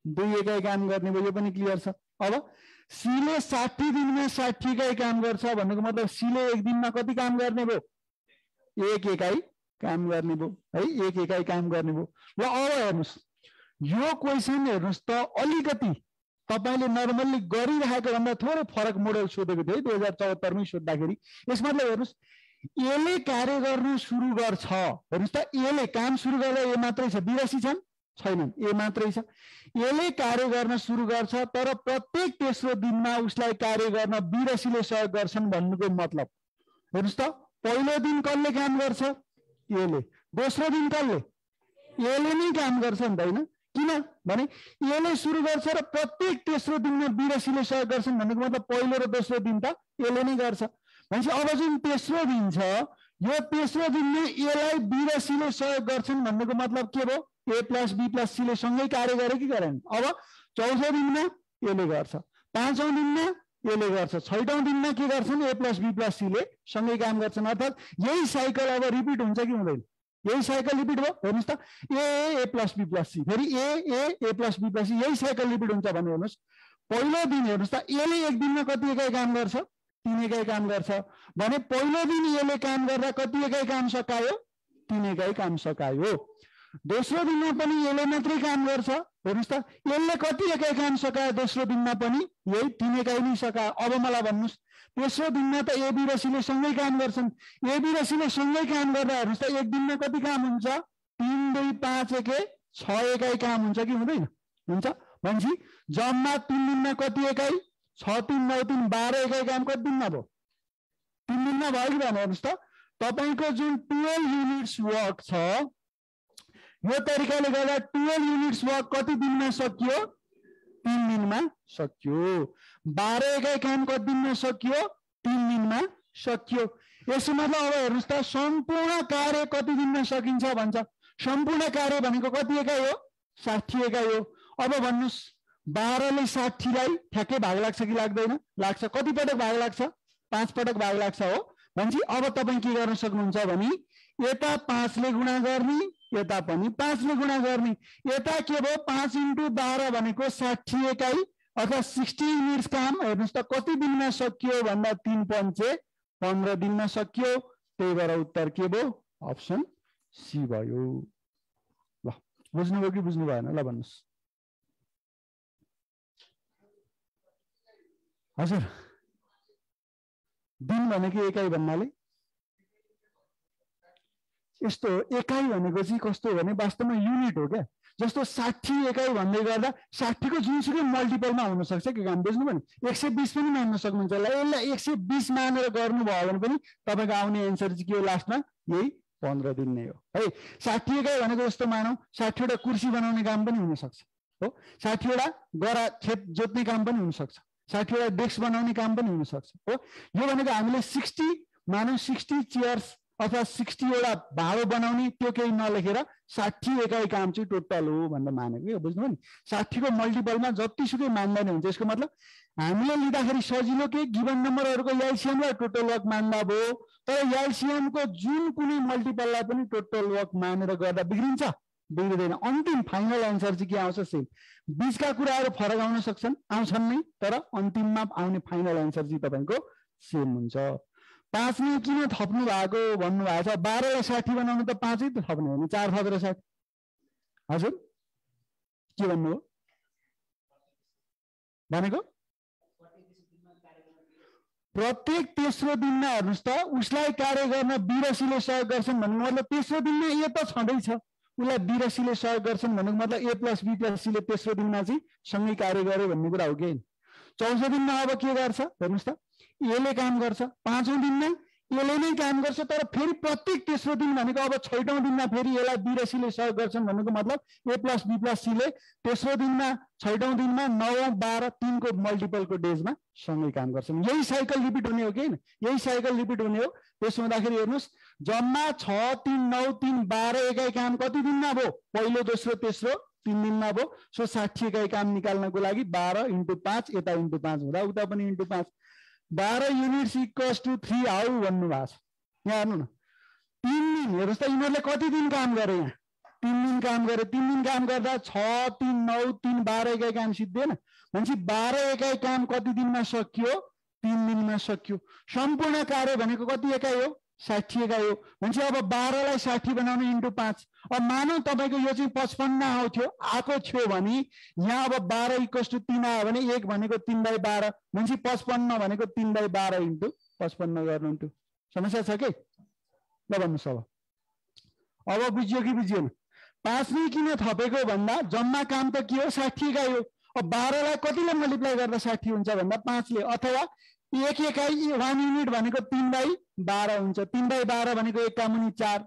2 एकाइ काम गर्ने भयो। यो पनि क्लियर छ। अब सीले 60 दिनमा 60 एकाइ काम गर्छ भन्नुको मतलब सीले एक दिनमा कति काम गर्ने भयो? 1 एकाइ काम गर्ने भयो है। 1 एकाइ काम गर्ने भयो। ल अब हेर्नुहोस्, यो क्वेसन हेर्नुहोस् त, अलिकति तपाईँले नर्मल्ली गरिरहेको भन्दा थोरै फरक मोडल सोधेको थियो 2074 मै सोद्धाखेरि। यसमा मतलब हेर्नुहोस्, एले कार्य गर्न सुरु गर्छ। हेर्नुहोस् त, एले काम सुरु गर्दा ए मात्रै छ, बिरासी छन् छैनन्? ए मात्रै छ। एले कार्य गर्न सुरु गर्छ, तर प्रत्येक तेस्रो दिनमा उसलाई कार्य गर्न बिरासीले सहयोग गर्छन् भन्नुको मतलब हेर्नुहोस् त, पहिलो दिन कसले काम गर्छ? एले। दोस्रो दिन कसले? एले नै काम गर्छ नि त होइन? किन भने एले सुरु गर्छ र प्रत्येक तेस्रो दिनमा बिरासीले सहयोग गर्छन् भन्नुको मतलब पहिलो र दोस्रो दिन त एले नै गर्छ। भनेपछि अब जुन तेस्रो दिन छ, यो तेस्रो दिनमा एलाई बिरासीले सहयोग गर्छन् भन्नुको मतलब के भयो? ए प्लस बी प्लस सीले सँगै कार्य गरे कि गरेन? अब चौथो दिनमा एले गर्छ, पाँचौं दिनमा एले गर्छ, छैटौं दिनमा के गर्छन्? ए प्लस बी प्लस सीले सँगै काम गर्छन्। अर्थात् यही साइकल अब रिपिट हुन्छ कि हुँदैन? यही साइकल रिपिट भयो। हेर्नुहोस् त, ए प्लस बी प्लस सी, फेरि ए प्लस बी प्लस सी, यही साइकल रिपिट हुन्छ भने हेर्नुहोस्, पहिलो दिन हेर्नुहोस् त, एले एक दिनमा कति एकाइ काम गर्छ? 3 एकाइ काम गर्छ भने पहिलो दिन एले काम गर्दा कति एकाइ काम सकायो? 3 एकाइ काम सकायो। दोस्रो दिनमा पनि एले मात्रै काम गर्छ। हेर्नुहोस् त, एले कति एकाइ काम सकायो? दोस्रो दिनमा पनि यही 3 एकाइ नै सकायो। अब मलाई भन्नुहोस्, तेस्रो दिनमा त ए बी र सीले सँगै काम गर्छन्। ए बी र सीले सँगै काम गर्दा हेर्नुहोस् त, एक दिनमा कति काम हुन्छ? 3, 2, 5, 1, 6 एकाइ काम हुन्छ कि हुँदैन? हुन्छ। भनेपछि जम्मा 3 दिनमा कति एकाइ? 6, 3, 9, 3, 12 एकाइ काम कति दिनमा भयो? 3 दिनमा भयो कि भएन? हेर्नुहोस् त, तपाईँको जुन 12 युनिट्स वर्क छ, यो तरिकाले गर्दा 12 युनिट्स वर्क कति दिनमा सकियो? 3 दिनमा सकियो। 12 एकाइ काम कति दिनमा सकियो? 3 दिनमा सकियो। यसो मतलब अब हेर्नुहोस् त, सम्पूर्ण कार्य कति दिनमा सकिन्छ भन्छ? सम्पूर्ण कार्य भनेको कति एकाइ हो 60 एकाइ हो अब भन्नुस् 12 ले 60 लाई ठ्याक्कै भाग लाग्छ कि लाग्दैन लाग्छ कति पटक भाग लाग्छ 5 पटक भाग लाग्छ हो भनेपछि अब तपाई के गर्न सक्नुहुन्छ भने यता 5 ले गुणा गर्ने यता पनि 5 ले गुणा गर्ने यता के भयो 5 * 12 भनेको 60 एकाइ अथवा 60 युनिट्स काम हेर्नुस् त कति दिनमा सकियो भन्दा 3 पंचे 15 दिनमा सकियो त्यही भएर उत्तर के भयो अप्सन सी भयो ल बुझ्नुभयो कि बुझ्नु भएन ल भन्नुस् हजुर दिन भनेको एकाइ भन्नाले यस्तो एकाइ भनेको चाहिँ कस्तो भने वास्तवमा युनिट हो क्या जस्तो 60 एकाइ भन्दै गर्दा 60 को जुनसुकै मल्टिपलमा हुन सक्छ के काम बुझ्नु भने 120 पनि मान्न सक्नुहुन्छ ल यसलाई 120 मानेर गर्नु भयो भने पनि तपाईको आउने आन्सर चाहिँ के हो लास्टमा यही 15 दिन नै हो है 60 एकाइ भनेको जस्तो मानौ 60 वटा कुर्सी बनाउने काम पनि हुन सक्छ हो 60 वटा गरा खेत जोत्ने काम पनि हुन सक्छ 60 वटा डेस्क बनाउने काम पनि हुन सक्छ हो यो भनेको हामीले 60 मानौ 60 चेयर्स अथवा 60 वटा भाडो बनाउने त्यो केही नलेखेर 60 एकाइ काम चाहिँ टोटल हो भनेर मानेको हो बुझ्नुभयो नि 60 को मल्टिपलमा जतिसुकै मान्दा नि हुन्छ यसको मतलब हामीले लिँदाखेरि सजिलो के गिवन नम्बरहरुको एलसीएम र टोटल वर्क मान्दा भयो तर एलसीएम को जुन कुनै मल्टिपललाई पनि टोटल वर्क मानेर गर्दा बिग्रिन्छ बिग्रिदैन अन्तिम फाइनल आन्सर चाहिँ के आउँछ सेम बीचका कुराहरु फरक आउन सक्छन् आउँछन् नै तर अन्तिममा आउने फाइनल आन्सर चाहिँ तपाईको सेम हुन्छ 5 ने किन थप्नु भएको भन्नु भएको छ 12 लाई 60 बनाउनु त 5 त थप्नु हो नि 4 थपेर 60 हजुर के भन्नु हो भनेको प्रत्येक तेस्रो दिनमा हेर्नुस् त उसलाई कार्य गर्न 82 ले सहयोग गर्छन् भन्नु मतलब तेस्रो दिनमा ए त छँदै छ उलाई 82 ले सहयोग गर्छन् भन्नुको मतलब a + b + c ले तेस्रो दिनमा चाहिँ सँगै कार्य गर्यो भन्ने कुरा हो के चौथो दिनमा अब के गर्छ हेर्नुस् त एले काम गर्छ पाँचौं दिनमा एले नै काम गर्छ तर फेरि प्रत्येक तेस्रो दिन भनेको अब छैटौं दिनमा फेरि एलाई 82 ले सहयोग गर्छन् भन्नुको मतलब a + b + c ले तेस्रो दिनमा छैटौं दिनमा 9 12 3 को मल्टिपलको डेजमा सँगै काम गर्छन् यही साइकल रिपिट हुने हो के हैन यही साइकल रिपिट हुने हो त्यसो हुँदाखेरि हेर्नुस् जम्मा 6 3 9 3 12 एकाइ काम कति दिनमा भयो पहिलो दोस्रो तेस्रो 3 दिनमा भयो सो 60 एकाइ काम निकाल्नको लागि 12 * 5 यता * 5 हुँदा उता पनि * 5 12 युनिट्स = 3 हाउ भन्नु भएको छ यहाँ हेर्नु न 3 दिन हेर्नुस् त यिनीहरुले कति दिन काम गरे यहाँ 3 दिन काम गरे 3 दिन काम गर्दा 6 3 9 3 12 एकाइ काम सिद्धिएन भनेपछि 12 एकाइ काम कति दिनमा सकियो 3 दिनमा सकियो सम्पूर्ण कार्य भनेको कति एकाइ हो 60 एकाइ हो भनेपछि अब 12 लाई 60 बनाउनु * 5 अब मानौ तपाईको यो चाहिँ 55 आउँथ्यो आको थियो भने यहाँ अब 12 = 3 आयो भने 1 भनेको 3/12 भनेपछि 55 भनेको 3/12 * 55 गर्नुहुन्थ्यो समस्या छ के ल भन्नुस् अब बुझ्यो कि बुझिएन 5 नै किन थपेको भन्दा जम्मा काम त के हो 60 एकाइ हो अब 12 लाई कतिले मल्टिप्लाई गर्दा 60 हुन्छ भन्दा 5 ले अथवा 1 एकाइ 1 युनिट भनेको 3/12 हुन्छ 3/12 भनेको 1 का मुनि 4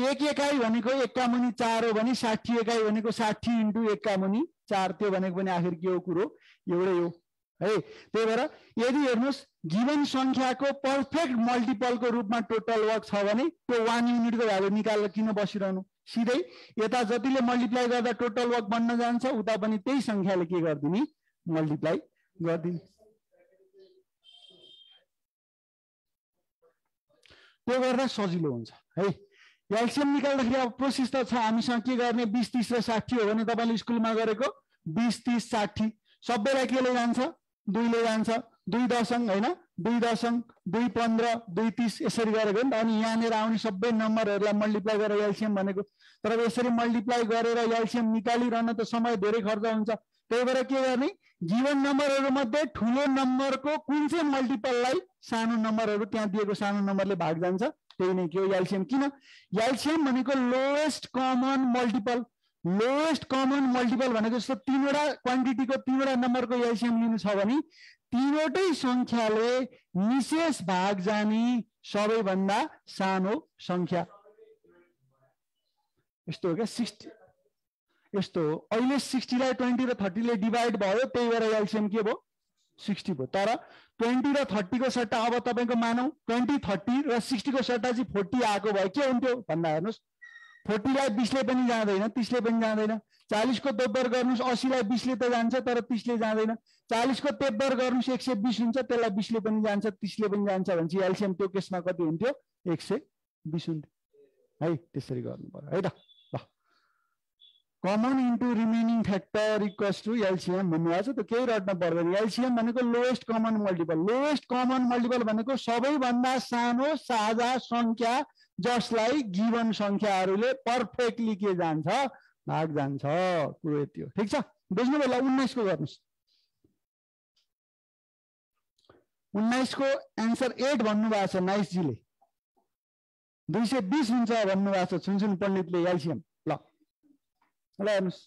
1 एकाइ भनेको 1 का मुनि 4 हो भने 60 एकाइ भनेको 60 * 1 का मुनि 4 त्यो भनेको पनि आखिर के हो कुरो एउटै हो है त्यही भएर यदि हेर्नुस् गिवन संख्याको पर्फेक्ट मल्टिपलको रूपमा टोटल वर्क छ भने त्यो 1 युनिटको भ्यालु निकालेर किन बसिरहनु सिधै यता जतिले मल्टिप्लाई गर्दा टोटल वर्क बन्न जान्छ उता पनि त्यही संख्याले के गर्दिने मल्टिप्लाई गर्दिने त्यो गर्दा सजिलो हुन्छ है एलसीएम निकाल्दाखेरि अब प्रोसेस त छ हामीसँग के गर्ने 20 30 र 60 हो भने तपाईले स्कुलमा गरेको 20 30 60 सबैलाई केले जान्छ 2 ले जान्छ 2 दशक हैन 2 दशक 2 15 2 30 यसरी गरेको नि अनि यहाँनेर आउने सबै नम्बरहरुलाई मल्टिप्लाई गरेर एलसीएम भनेको तर यसरी मल्टिप्लाई गरेर एलसीएम निकालिरहन त समय धेरै खर्च हुन्छ त्यही भएर के गर्ने गिवन नम्बरहरु मध्ये ठूलो नम्बरको कुन चाहिँ मल्टिपललाई सानो नम्बरहरु त्यहाँ दिएको सानो नम्बरले भाग जान्छ त्यही नै के हो एलसीएम किन एलसीएम भनेको लोएस्ट कमन मल्टिपल भनेको जस्तो तीनवटा क्वान्टिटीको तीनवटा नम्बरको एलसीएम लिनु छ भने तीनवटै संख्याले निशेष भाग जाने सबैभन्दा सानो संख्या यस्तो हो के 60 यस्तो अहिले 60 लाई 20 र 30 ले डिवाइड भयो त्यही भएर एलसीएम के भयो 60 भयो तर 20 र 30 को सट्टा अब तपाईको मानौ 20 30 र 60 को सट्टा चाहिँ 40 आएको भए के हुन्थ्यो भन्दा हेर्नुस् 40 लाई 20 ले पनि जाँदैन, 30 ले पनि जाँदैन। 40 को दोब्बर गर्नुस् 80 लाई 20 ले त जान्छ तर 30 ले जाँदैन। 40 को तेब्बर गर्नुस् 120 हुन्छ, त्यसलाई 20 ले पनि जान्छ, 30 ले पनि जान्छ भनेपछि एलसीएम त्यो केसमा कति हुन्थ्यो? 120 हुन्थ्यो है। त्यसरी गर्नु पर्यो है त। ल common into remaining factor equals to LCM भन्नुभएको छ। त केही रट्न पर्दैन। एलसीएम भनेको lowest common multiple. Lowest common multiple भनेको सबैभन्दा सानो साझा संख्या जसलाई गिवन संख्याहरूले पर्फेक्टली के जान्छ? भाग जान्छ। कुरो यति हो। ठिक छ, बुझ्नुभयो? ल 19 को गर्नुस्। 19 को एन्सर 8 भन्नुभएको छ नाइसजीले। 220 हुन्छ भन्नुभएको छ छुनछुन पण्डितले एलसीएम। ल हेर्नुहोस्,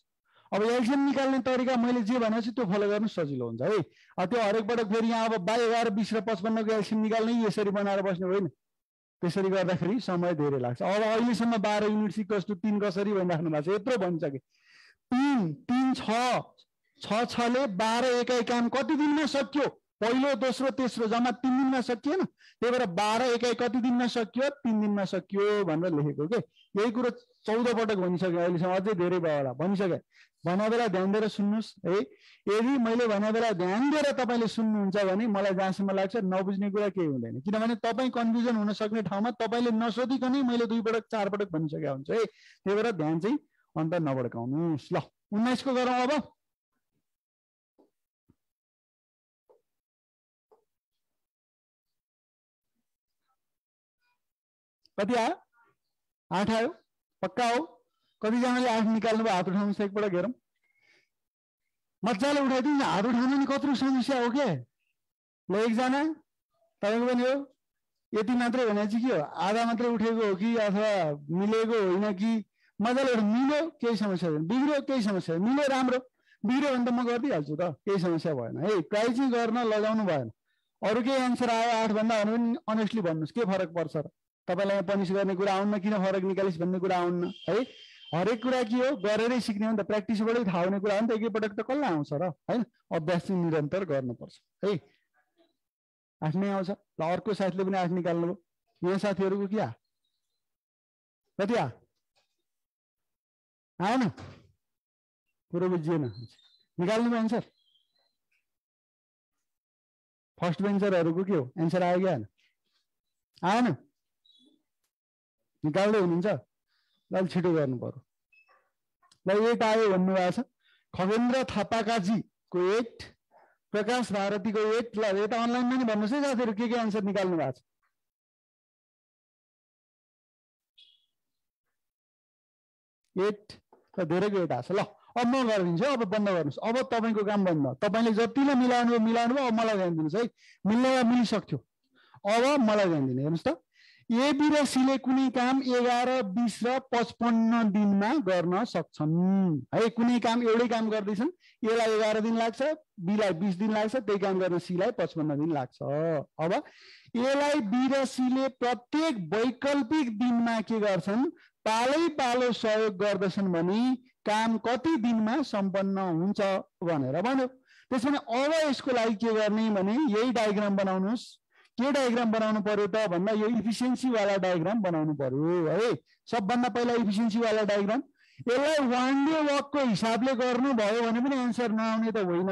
अब एलसीएम निकाल्ने तरिका मैले जे भनेको छु त्यो फलो गर्नु सजिलो हुन्छ है। त्यो हरेक पटक फेरि यहाँ अब 11, 20 र 55 को एलसीएम निकाल्ने यसरी बनाएर बस्ने होइन। त्यसरी गर्दाखेरि समय धेरै लाग्छ। अब अहिलेसम्म 12 युनिट इक्वल्स टु 3 कसरी भनिराख्नु भएको छ, यत्रो भनिसके। 3 6 ले 12 एकाइ काम कति दिनमा सक्यो? पहिलो, दोस्रो, तेस्रो जम्मा 3 दिनमा सकिएन। त्यही भएर 12 एकाइ कति दिनमा सक्यो? 3 दिनमा सक्यो भनेर लेखेको के। यही कुरो 14 पटक भनिसक्यो अहिलेसम्म, अझै धेरै भयो होला भनिसके। भने बेला ध्यान दिएर सुन्नुहोस् है। यदि मैले भने बेला ध्यान दिएर तपाईँले सुन्नुहुन्छ भने मलाई जहाँसम्म लाग्छ नबुझ्ने कुरा केही हुँदैन। किनभने तपाईँ कन्फ्युजन हुन सक्ने ठाउँमा तपाईँले नसोधिकनै मैले 2 पटक 4 पटक भनिसकेको हुन्छ है। त्यही भएर ध्यान चाहिँ अन्त नभड्काउनुहोस्। ल 19 को गरौँ अब। कति आयो? 8 आयो? पक्का हो? कतिजनाले 8 निकाल्नु भयो? हात उठाउनुहोस् एकपटक हेरौँ। मजाले उठाइदिनु। हात उठाउनु नि कत्रो समस्या हो के? ल एकजना तपाईँको पनि हो। यति मात्रै भने चाहिँ के हो? आधा मात्रै उठेको हो कि अथवा मिलेको होइन कि? मजाले मिल्यो केही समस्या छैन, बिग्रियो केही समस्या छैन, मिल्यो राम्रो, बिग्रियो भने त म गरिदिइहाल्छु त, केही समस्या भएन है। ट्राई चाहिँ गर्न लगाउनु भएन। अरू केही एन्सर आयो 8 भन्दा भने पनि अनेस्टली भन्नुहोस् के फरक पर्छ र? तपाईँलाई पनिस गर्ने कुरा आउन्न, किन फरक निकालिस् भन्ने कुरा आउन्न है। हरेक कुरा के हो? गरेरै सिक्ने हो नि त, प्र्याक्टिसबाटै थाहा हुने कुरा हो नि त। एकैपटक त कसलाई आउँछ र होइन? अभ्यास चाहिँ निरन्तर गर्नुपर्छ है। 8 नै आउँछ। ल अर्को साथीले पनि 8 निकाल्नु भयो। यहाँ साथीहरूको के कति आएन? कुरो बुझिएन? निकाल्नु भयो एन्सर? फर्स्ट बेन्चरहरूको के हो? एन्सर आयो कि आएन? आएन? निकाल्दै हुनुहुन्छ? ल छिटो गर्नु पर्यो। ल 8 आयो भन्नुभएको छ। खगेन्द्र थापाकाजीको 8, प्रकाश भारतीको 8। ल यता अनलाइनमा नि भन्नुहोस् है साथीहरू के एन्सर निकाल्नु भएको छ। 8 त धेरैको 8 आएको छ। ल अब म गरिदिन्छु। अब बन्द गर्नुहोस्। अब तपाईँको काम बन्द। तपाईँले जतिले मिलाउनु भयो अब मलाई ध्यान दिनुहोस् है। मिल्ने वा मिलिसक्थ्यो। अब मलाई ध्यान दिनु। हेर्नुहोस् त, ए बी र सीले कुनै काम 11, 20 र 55 दिनमा गर्न सक्छन् है। कुनै काम एउटै काम गर्दैछन्, एलाई 11 दिन लाग्छ, बीलाई 20 दिन लाग्छ, त्यही काम गर्न सीलाई 55 दिन लाग्छ। अब एलाई बी र सीले प्रत्येक वैकल्पिक दिनमा के गर्छन्? पालै पालो सहयोग गर्दछन् भने काम कति दिनमा सम्पन्न हुन्छ भनेर भन्यो। त्यसैले अब यसको लागि के गर्ने भने यही डायग्राम बनाउनुहोस्। के डायग्राम बनाउनु पर्यो त भन्दा यो इफिसियन्सी वाला डायग्राम बनाउनु पर्यो है। सबभन्दा पहिला इफिसियन्सी वाला डायग्राम। यसलाई वान डे वर्कको हिसाबले गर्नुभयो भने पनि एन्सर नआउने त होइन,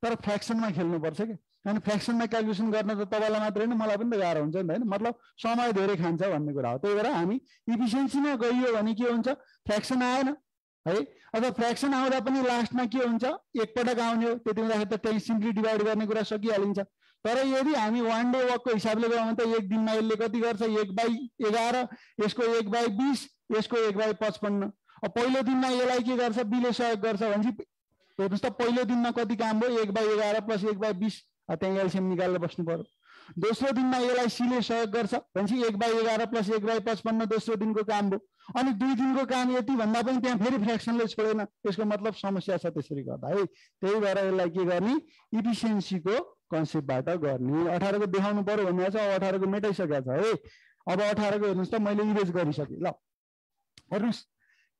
तर फ्र्याक्सनमा खेल्नुपर्छ कि। अनि फ्र्याक्सनमा क्यालकुलेसन गर्न त तपाईँलाई मात्रै होइन मलाई पनि त गाह्रो हुन्छ नि त होइन। मतलब समय धेरै खान्छ भन्ने कुरा हो। त्यही भएर हामी इफिसियन्सीमा गइयो भने के हुन्छ? फ्र्याक्सन आएन है। अथवा फ्र्याक्सन आउँदा पनि लास्टमा के हुन्छ? एकपटक आउने हो। त्यति हुँदाखेरि त त्यही सिम्पली डिभाइड गर्ने कुरा सकिहालिन्छ। तर यदि हामी वान डे वर्कको हिसाबले गयौँ भने त एक दिनमा यसले कति गर्छ? 1/11, यसको 1/20, यसको 1/55। अब पहिलो दिनमा यसलाई के गर्छ? बीले सहयोग गर्छ भनेपछि हेर्नुहोस् त पहिलो दिनमा कति काम भयो? 1/11 प्लस 1/20। त्यहाँ एलसीएम निकालेर बस्नु पर्यो। दोस्रो दिनमा यसलाई सीले सहयोग गर्छ भनेपछि 1/11 प्लस 1/55 दोस्रो दिनको काम भयो। अनि 2 दिनको काम यति भन्दा पनि त्यहाँ फेरि फ्र्याक्सनले छोडेन। यसको मतलब समस्या छ त्यसरी गर्दा है। त्यही भएर यसलाई के गर्ने? इफिसियन्सीको कन्सेप्टबाट गर्ने। 18 को देखाउनु पर्यो भन्ने छ। अब 18 को मेटाइसकेको छ है। अब 18 को हेर्नुहोस् त मैले इरेज गरिसकेँ। ल हेर्नुहोस्,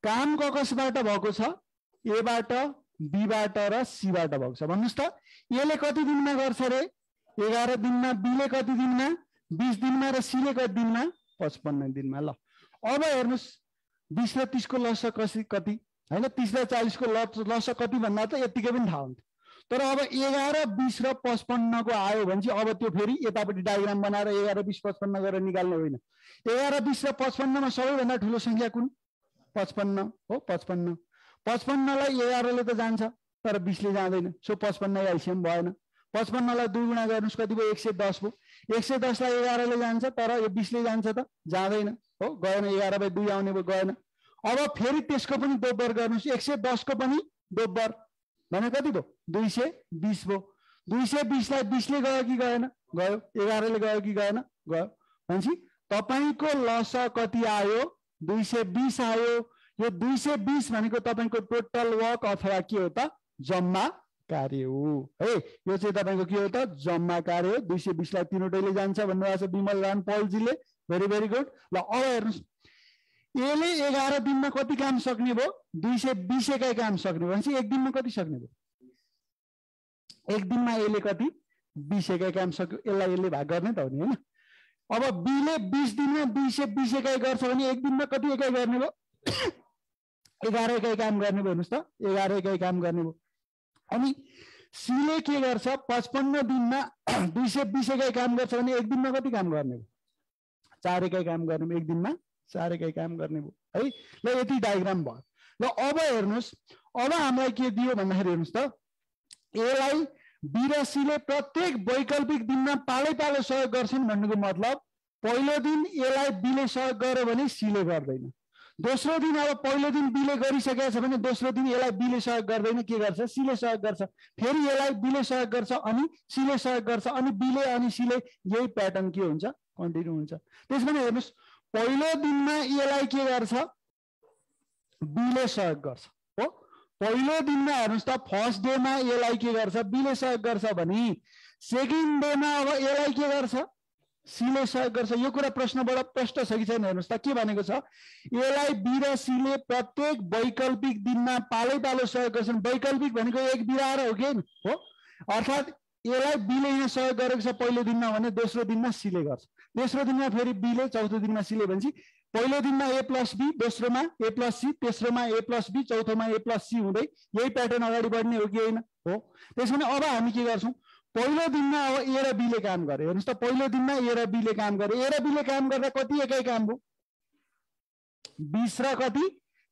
काम कसबाट भएको छ? एबाट, बीबाट र सीबाट भएको छ। भन्नुहोस् त यसले कति दिनमा गर्छ रे? 11 दिनमा, बीले कति दिनमा? 20 दिनमा र सीले कति दिनमा? 55 दिनमा। ल अब हेर्नुहोस्, 20 र 30 को लस कति हैन, 30 र 40 को लस कति भन्दा त यतिकै पनि थाहा हुन्थ्यो। तर अब 11, 20 र 55 को आयो भने चाहिँ अब त्यो फेरि यतापट्टि डायग्राम बनाएर 11, 20, 55 गरेर निकाल्नु होइन। 11, 20 र 55 मा सबैभन्दा ठुलो संख्या कुन? 55 हो। 55 लाई 11 ले त जान्छ तर 20 ले जाँदैन, सो 55 एलसियम भएन। 55 लाई 2 गुणा गर्नुस् कति भयो? 110 भयो। 110 लाई 11 ले जान्छ तर यो 20 ले जान्छ त? जाँदैन हो, गएन। 11/2 आउने भयो, गएन। अब फेरि त्यसको पनि दोब्बर गर्नुस्, 110 को पनि दोब्बर भने कति भयो? 220 भयो। 220 लाई 20 ले गयो कि गएन? गयो। 11 ले गयो कि गएन? गयो। भनेपछि तपाईको लस कति आयो? 220 आयो। यो 220 भनेको तपाईको टोटल वर्क अथवा के हो त? जम्मा कार्य हो है। यो चाहिँ तपाईको के हो त? जम्मा कार्य हो। 220 लाई तीनवटैले जान्छ भन्नुभएको छ विमल राम पौलजीले। Very very good. ल अब हेर्नुस्, यसले 11 दिनमा कति काम सक्ने भयो? 220 एकै काम सक्ने भनेपछि एक दिनमा कति सक्ने भयो? एक दिनमा यसले कति? 20 एकै काम सक्यो। यसलाई यसले भाग गर्ने त हो नि हैन। अब बीले 20 दिनमा 220 एकै गर्छ भने एक दिनमा कति एकै गर्ने भयो? 11 एकै काम गर्ने भयो। हेर्नुस् त, 11 एकै काम गर्ने भयो। अनि सीले के गर्छ? 55 दिनमा 220 एकै काम गर्छ भने एक दिनमा कति काम गर्ने भयो? 4 एकै काम गर्ने भयो। एक दिनमा 4 एकै काम गर्ने भयो है। ल यति डायग्राम भयो। ल अब हेर्नुस्, अब हामीलाई के दियो भन्दाखेरि हेर्नुस् त, यसलाई बी र सीले प्रत्येक वैकल्पिक दिनमा पालै पालो सहयोग गर्छन् भन्नुको मतलब पहिलो दिन यसलाई बीले सहयोग गर्यो भने सीले गर्दैन। दोस्रो दिन अब पहिलो दिन बीले गरिसकेको छ भने दोस्रो दिन यसलाई बीले सहयोग गर्दैन, के गर्छ? सीले सहयोग गर्छ। फेरि यसलाई बीले सहयोग गर्छ अनि सीले सहयोग गर्छ अनि बीले अनि सीले, यही प्याटर्न के हुन्छ? कन्टिन्यू हुन्छ। त्यसमाने हेर्नुस्, पहिलो दिनमा यसलाई के गर्छ? बीले सहयोग गर्छ हो। पहिलो दिनमा हेर्नुस् त, फर्स्ट डेमा यसलाई के गर्छ? बीले सहयोग गर्छ भने सेकेन्ड डेमा अब यसलाई के गर्छ? सीले सहयोग गर्छ। यो कुरा प्रश्नबाट स्पष्ट छ कि छैन? हेर्नुस् त, के भनेको छ? यसलाई बी र सीले प्रत्येक वैकल्पिक दिनमा पालै पालो सहयोग गर्छन्। वैकल्पिक भनेको एक बिराएर हो कि हो, अर्थात् यसलाई बीले यहाँ सहयोग गरेको छ पहिलो दिनमा भने दोस्रो दिनमा सीले गर्छ, तेस्रो दिनमा फेरि बीले, चौथो दिनमा सीले। भनेपछि पहिलो दिनमा ए प्लस बी, दोस्रोमा ए प्लस सी, तेस्रोमा ए प्लस बी, चौथोमा ए प्लस सी हुँदै यही प्याटर्न अगाडि बढ्ने हो कि होइन? हो। त्यसमाने अब हामी के गर्छौँ? पहिलो दिनमा अब ए र बीले काम गरे। हेर्नुस् त, पहिलो दिनमा ए र बीले काम गरे। ए र बीले काम गर्दा कति एकै काम भयो? 20 र कति?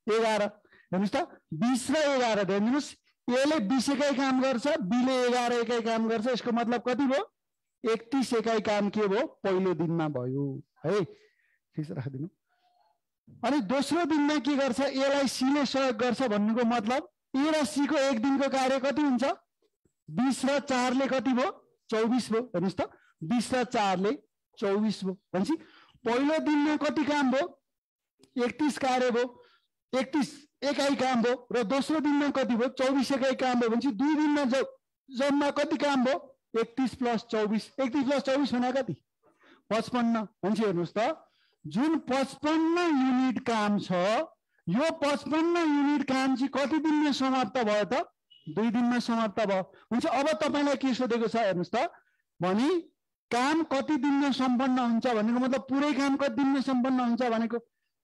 11। हेर्नुस् त, 20 र 11। ध्यान दिनुस्, एले 20 एकै काम गर्छ, बीले 11 एकै काम गर्छ। यसको मतलब कति भयो? 31 एकै काम के भयो? पहिलो दिनमा भयो है। ठिक छ, राखिदिनु। अनि दोस्रो दिनमा के गर्छ? एलाई सीले सहयोग गर्छ भन्नुको मतलब ए र सी को एक दिनको कार्य कति हुन्छ? 20 र 4 ले कति भयो? 24 भयो। हेर्नुस् त, 20 र 4 ले 24 भयो। भनेपछि पहिलो दिनमा कति काम भयो? 31 कार्य भयो, 31 एकै काम भयो। र दोस्रो दिनमा कति भयो? 24 एकै काम भयो। भनेपछि दुई दिनमा जम्मा कति काम भयो? 31 + 24। 31 + 24 भने कति? 55। भनेपछि हेर्नुस् त, जुन 55 युनिट काम छ, यो 55 युनिट काम चाहिँ कति दिनमा समाप्त भयो त? 2 दिनमा समाप्त भयो। हुन्छ। अब तपाईलाई के सोधेको छ हेर्नुस् त, भनी काम कति दिनमा सम्पन्न हुन्छ भनेको मतलब पुरै काम कति दिनमा सम्पन्न हुन्छ भनेको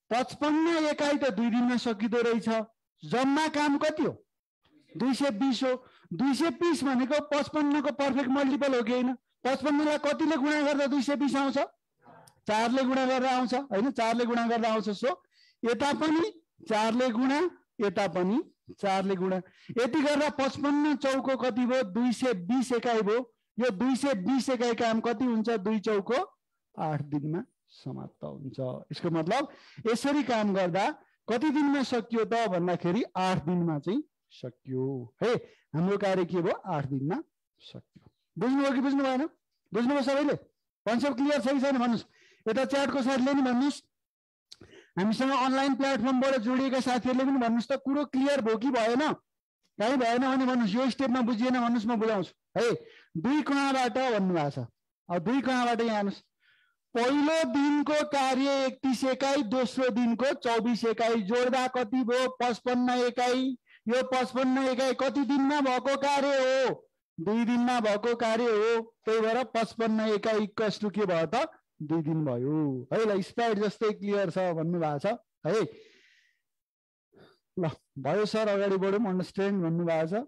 55 एकाइ त 2 दिनमा सकिँदो रहेछ। जम्मा काम कति हो? 220 हो। 220 भनेको 55 को पर्फेक्ट मल्टिपल हो कि होइन? 55 लाई कतिले गुणा गर्दा 220 आउँछ? 4 ले गुणा गर्दा आउँछ हैन? 4 ले गुणा गर्दा आउँछ। सो यता पनि 4 ले गुणा, यता पनि 4 ले गुणा। यति गर्दा 55 चौको कति भयो? 220 एकाइ भयो। यो 220 एकाइ काम कति हुन्छ? 2 चौको 8 दिनमा समाप्त हुन्छ। यसको मतलब यसरी काम गर्दा कति दिनमा सकियो त भन्दाखेरि 8 दिनमा चाहिँ सकियो है। हाम्रो कार्य के भयो? 8 दिनमा सकियो। बुझ्नुभयो कि बुझ्नु भएन? बुझ्नुभयो सबैले? कन्सेप्ट क्लियर छ कि छैन भन्नुस्? यता च्याटको साथीले नि भन्नुस्, हामीसँग अनलाइन प्लेटफर्मबाट जोडिएका साथीहरूले पनि भन्नुस् त, कुरो क्लियर भयो कि भएन? कहीँ भएन भने भन्नुस्, यो स्टेपमा बुझिएन भन्नुस्, म बुझाउँछु है। 2 कहाँबाट भन्नुभएको छ? अब 2 कहाँबाट यहाँ हेर्नुस्, पहिलो दिनको कार्य 31 एकाइ, दोस्रो दिनको 24 एकाइ, जोड्दा कति भयो? 55 एकाइ। यो 55 एकाइ कति दिनमा भएको कार्य हो? 2 दिनमा भएको कार्य हो। त्यही भएर 55 एकाइ इक्वल्स टु के भयो त? 2 दिन भयो है। ल स्पाइड जस्तै क्लियर छ भन्नुभएको छ है। ल भयो सर, अगाडि बढौँ। अन्डरस्ट्यान्ड भन्नुभएको छ,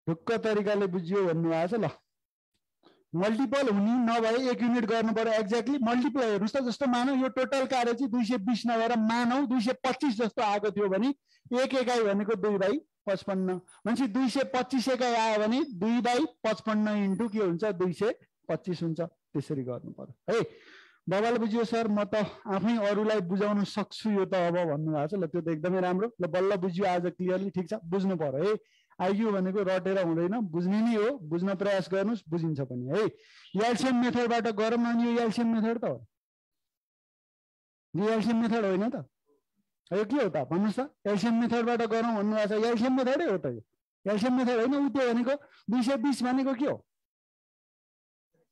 ढुक्क तरिकाले बुझ्यो भन्नुभएको छ। ल मल्टिपल हुने नभए 1 युनिट गर्नु पर्यो। एक्ज्याक्टली मल्टिपल हेर्नुहोस् त, जस्तो मानौ यो टोटल कार्य चाहिँ 220 नभएर मानौ 225 जस्तो आएको थियो भने 1 एकाइ भनेको 2/55 भनेपछि 225 एकाइ आयो भने 2/55 इन्टु के हुन्छ 225 हुन्छ। त्यसरी गर्नु पर्यो है। बाबाले बुझ्यो सर, म त आफै अरूलाई बुझाउन सक्छु यो त अब भन्नुभएको छ। ल त्यो त एकदमै राम्रो। ल बल्ल बुझ्यो आज क्लियरली, ठिक छ, बुझ्नु पर्यो है। आइक्यू भनेको रटेर हुँदैन, बुझ्ने नै हो। बुझ्न प्रयास गर्नुहोस्, बुझिन्छ पनि है। एलसीएम मेथडबाट गरौँ न। यो एलसीएम मेथड त हो, यो एलसीएम मेथड होइन त, यो के हो त भन्नुहोस् त। एलसीएम मेथडबाट गरौँ भन्नुभएको छ, एलसीएम मेथडै हो त यो। एलसीएम मेथड होइन, उ त्यो भनेको 220 भनेको के हो,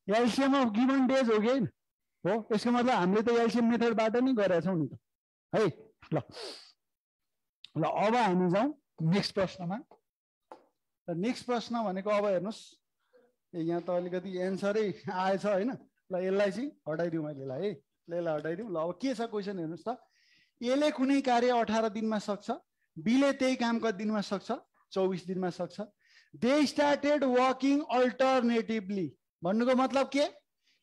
एलसीएम अफ गिभन डेज हो कि होइन हो। यसको मतलब हामीले त एलसीएम मेथडबाट नै गरेका छौँ नि त है। ल ल अब हामी जाउँ नेक्स्ट प्रश्नमा। नेक्स्ट प्रश्न भनेको अब हेर्नुहोस्, यहाँ त अलिकति एन्सरै आएछ होइन। ल यसलाई चाहिँ हटाइदिउँ मैले, ल है, ल यसलाई हटाइदिउँ। ल अब के छ क्वेसन हेर्नुहोस् त। एले कुनै कार्य 18 दिनमा सक्छ, बीले त्यही काम कति दिनमा सक्छ, 24 दिनमा सक्छ। दे स्टार्टेड वर्किङ अल्टरनेटिभली भन्नुको मतलब के,